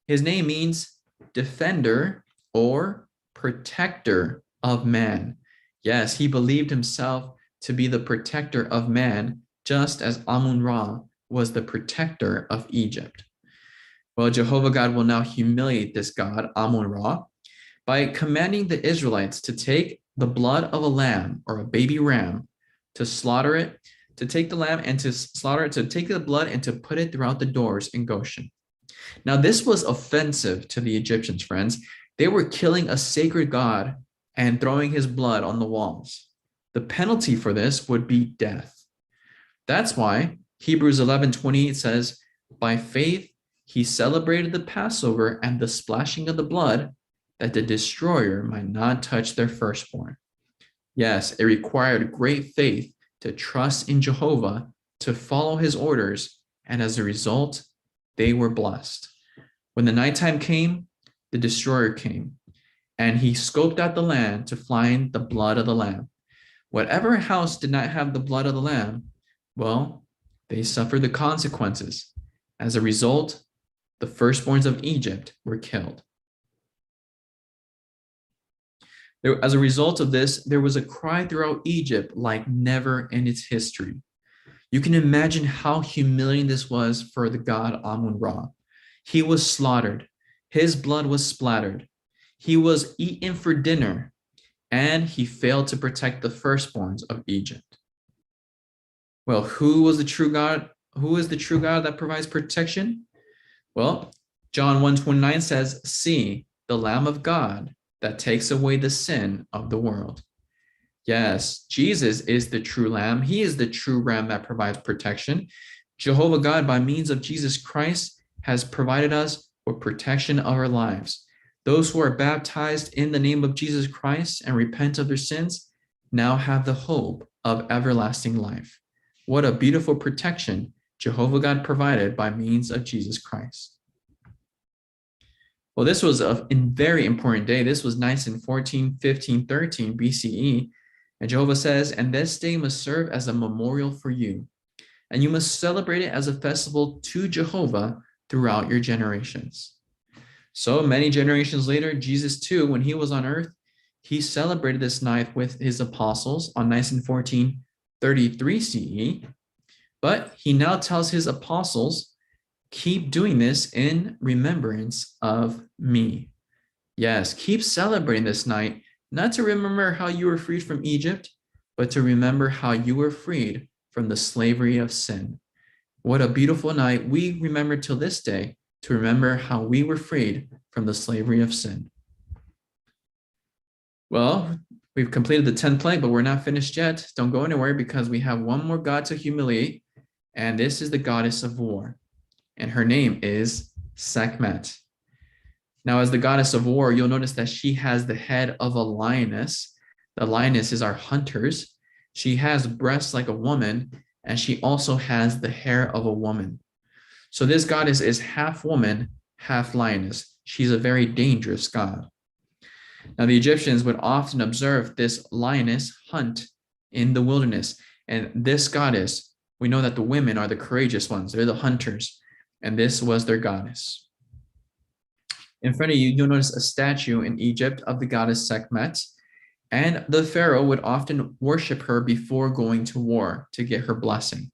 His name means defender or protector of man. Yes, he believed himself to be the protector of man, just as Amun-Ra was the protector of Egypt. Well, Jehovah God will now humiliate this god, Amun-Ra, by commanding the Israelites to take the blood of a lamb or a baby ram, to slaughter it, to take the lamb and to slaughter it, to take the blood and to put it throughout the doors in Goshen. Now, this was offensive to the Egyptians, friends. They were killing a sacred god and throwing his blood on the walls. The penalty for this would be death. That's why Hebrews 11:28 says, by faith, he celebrated the Passover and the splashing of the blood, that the destroyer might not touch their firstborn. Yes, it required great faith to trust in Jehovah, to follow his orders, and as a result, they were blessed. When the nighttime came, the destroyer came, and he scoped out the land to find the blood of the lamb. Whatever house did not have the blood of the lamb, well, they suffered the consequences. As a result, the firstborns of Egypt were killed. As a result of this, there was a cry throughout Egypt like never in its history. You can imagine how humiliating this was for the god Amun-Ra. He was slaughtered. His blood was splattered. He was eaten for dinner, and he failed to protect the firstborns of Egypt. Well, who was the true God? Who is the true God that provides protection? Well, John 1:29 says, see, the Lamb of God that takes away the sin of the world. Yes, Jesus is the true Lamb. He is the true Ram that provides protection. Jehovah God, by means of Jesus Christ, has provided us with protection of our lives. Those who are baptized in the name of Jesus Christ and repent of their sins now have the hope of everlasting life. What a beautiful protection Jehovah God provided by means of Jesus Christ. Well, this was a very important day. This was Nisan 14, 15, 13 BCE. And Jehovah says, and this day must serve as a memorial for you. And you must celebrate it as a festival to Jehovah throughout your generations. So many generations later, Jesus too, when he was on earth, he celebrated this night with his apostles on Nicene 1433 CE. But he now tells his apostles, keep doing this in remembrance of me. Yes, keep celebrating this night, not to remember how you were freed from Egypt, but to remember how you were freed from the slavery of sin. What a beautiful night we remember till this day, to remember how we were freed from the slavery of sin. Well, we've completed the 10th plague, but we're not finished yet. Don't go anywhere because we have one more god to humiliate, and this is the goddess of war, and her name is Sekhmet. Now, as the goddess of war, you'll notice that she has the head of a lioness. The lioness is our hunters. She has breasts like a woman, and she also has the hair of a woman. So this goddess is half woman, half lioness. She's a very dangerous god. Now, the Egyptians would often observe this lioness hunt in the wilderness. And this goddess, we know that the women are the courageous ones. They're the hunters. And this was their goddess. In front of you, you'll notice a statue in Egypt of the goddess Sekhmet. And the pharaoh would often worship her before going to war to get her blessing.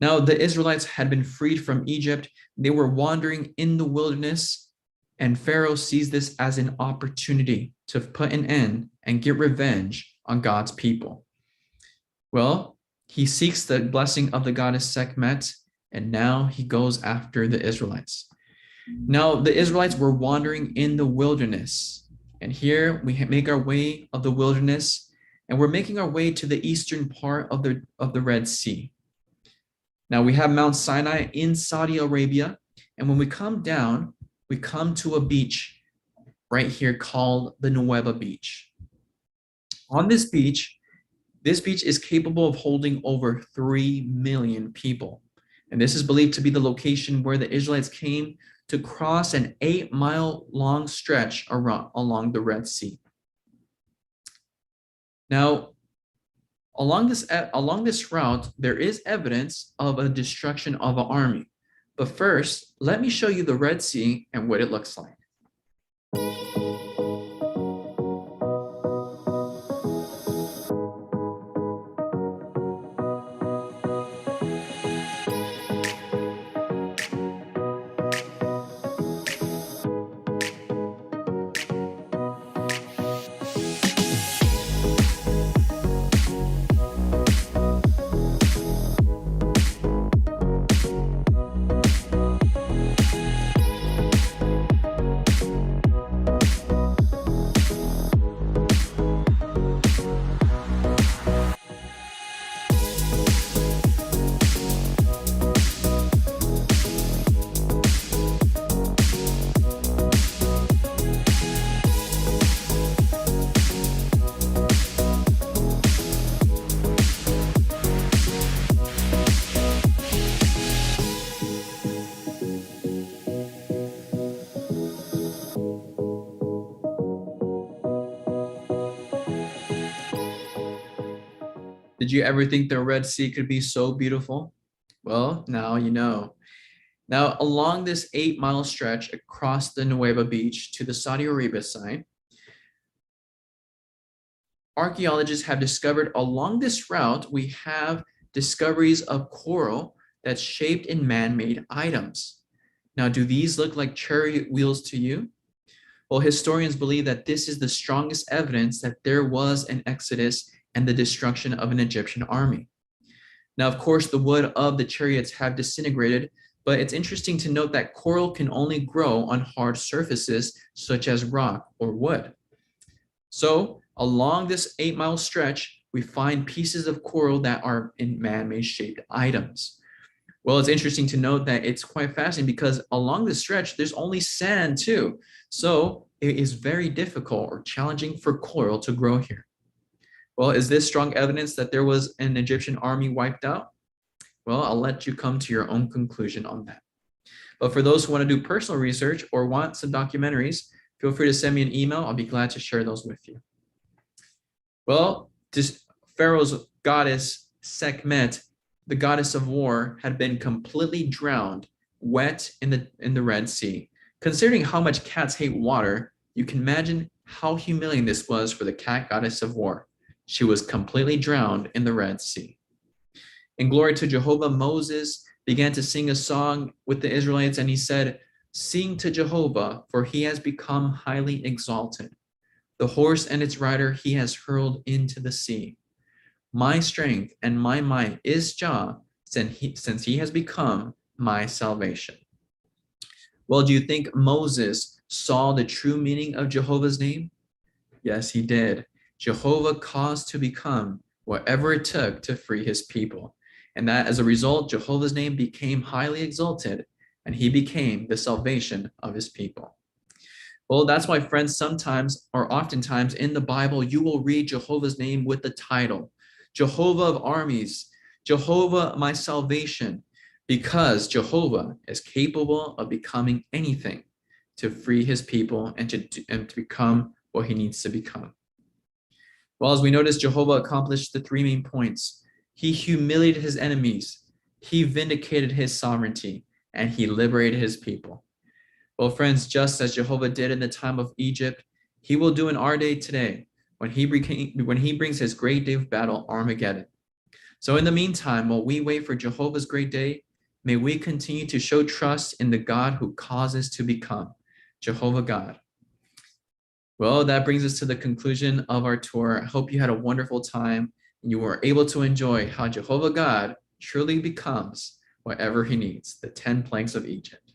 Now, the Israelites had been freed from Egypt. They were wandering in the wilderness, and Pharaoh sees this as an opportunity to put an end and get revenge on God's people. Well, he seeks the blessing of the goddess Sekhmet, and now he goes after the Israelites. Now, the Israelites were wandering in the wilderness, and here we make our way of the wilderness, and we're making our way to the eastern part of the Red Sea. Now, we have Mount Sinai in Saudi Arabia, and when we come down, we come to a beach right here called the Nuweiba Beach. On this beach is capable of holding over 3 million people. And this is believed to be the location where the Israelites came to cross an 8-mile-long stretch along the Red Sea. Now, along this route, there is evidence of a destruction of an army. But first, let me show you the Red Sea and what it looks like. Did you ever think the Red Sea could be so beautiful? Well, now you know. Now, along this 8-mile stretch across the Nuweiba Beach to the Saudi Arabia side, archaeologists have discovered along this route, we have discoveries of coral that's shaped in man-made items. Now, do these look like chariot wheels to you? Well, historians believe that this is the strongest evidence that there was an exodus and the destruction of an Egyptian army. Now, of course, the wood of the chariots have disintegrated, but it's interesting to note that coral can only grow on hard surfaces such as rock or wood. So along this 8-mile stretch, we find pieces of coral that are in man-made shaped items. Well, it's interesting to note that it's quite fascinating because along this stretch, there's only sand too. So it is very difficult or challenging for coral to grow here. Well, is this strong evidence that there was an Egyptian army wiped out? Well, I'll let you come to your own conclusion on that. But for those who want to do personal research or want some documentaries, feel free to send me an email. I'll be glad to share those with you. Well, this Pharaoh's goddess Sekhmet, the goddess of war, had been completely drowned, wet in the Red Sea. Considering how much cats hate water, you can imagine how humiliating this was for the cat goddess of war. She was completely drowned in the Red Sea. In glory to Jehovah, Moses began to sing a song with the Israelites, and he said, "Sing to Jehovah, for he has become highly exalted. The horse and its rider he has hurled into the sea. My strength and my might is Jah, since he has become my salvation." Well, do you think Moses saw the true meaning of Jehovah's name? Yes, he did. Jehovah caused to become whatever it took to free his people. And that as a result, Jehovah's name became highly exalted, and he became the salvation of his people. Well, that's why, friends, sometimes or oftentimes in the Bible, you will read Jehovah's name with the title, Jehovah of Armies, Jehovah my salvation, because Jehovah is capable of becoming anything to free his people and to become what he needs to become. Well, as we notice, Jehovah accomplished the three main points. He humiliated his enemies, he vindicated his sovereignty, and he liberated his people. Well, friends, just as Jehovah did in the time of Egypt, he will do in our day today when he brings his great day of battle, Armageddon. So in the meantime, while we wait for Jehovah's great day, may we continue to show trust in the God who causes to become, Jehovah God. Well, that brings us to the conclusion of our tour. I hope you had a wonderful time and you were able to enjoy how Jehovah God truly becomes whatever he needs, the 10 plagues of Egypt.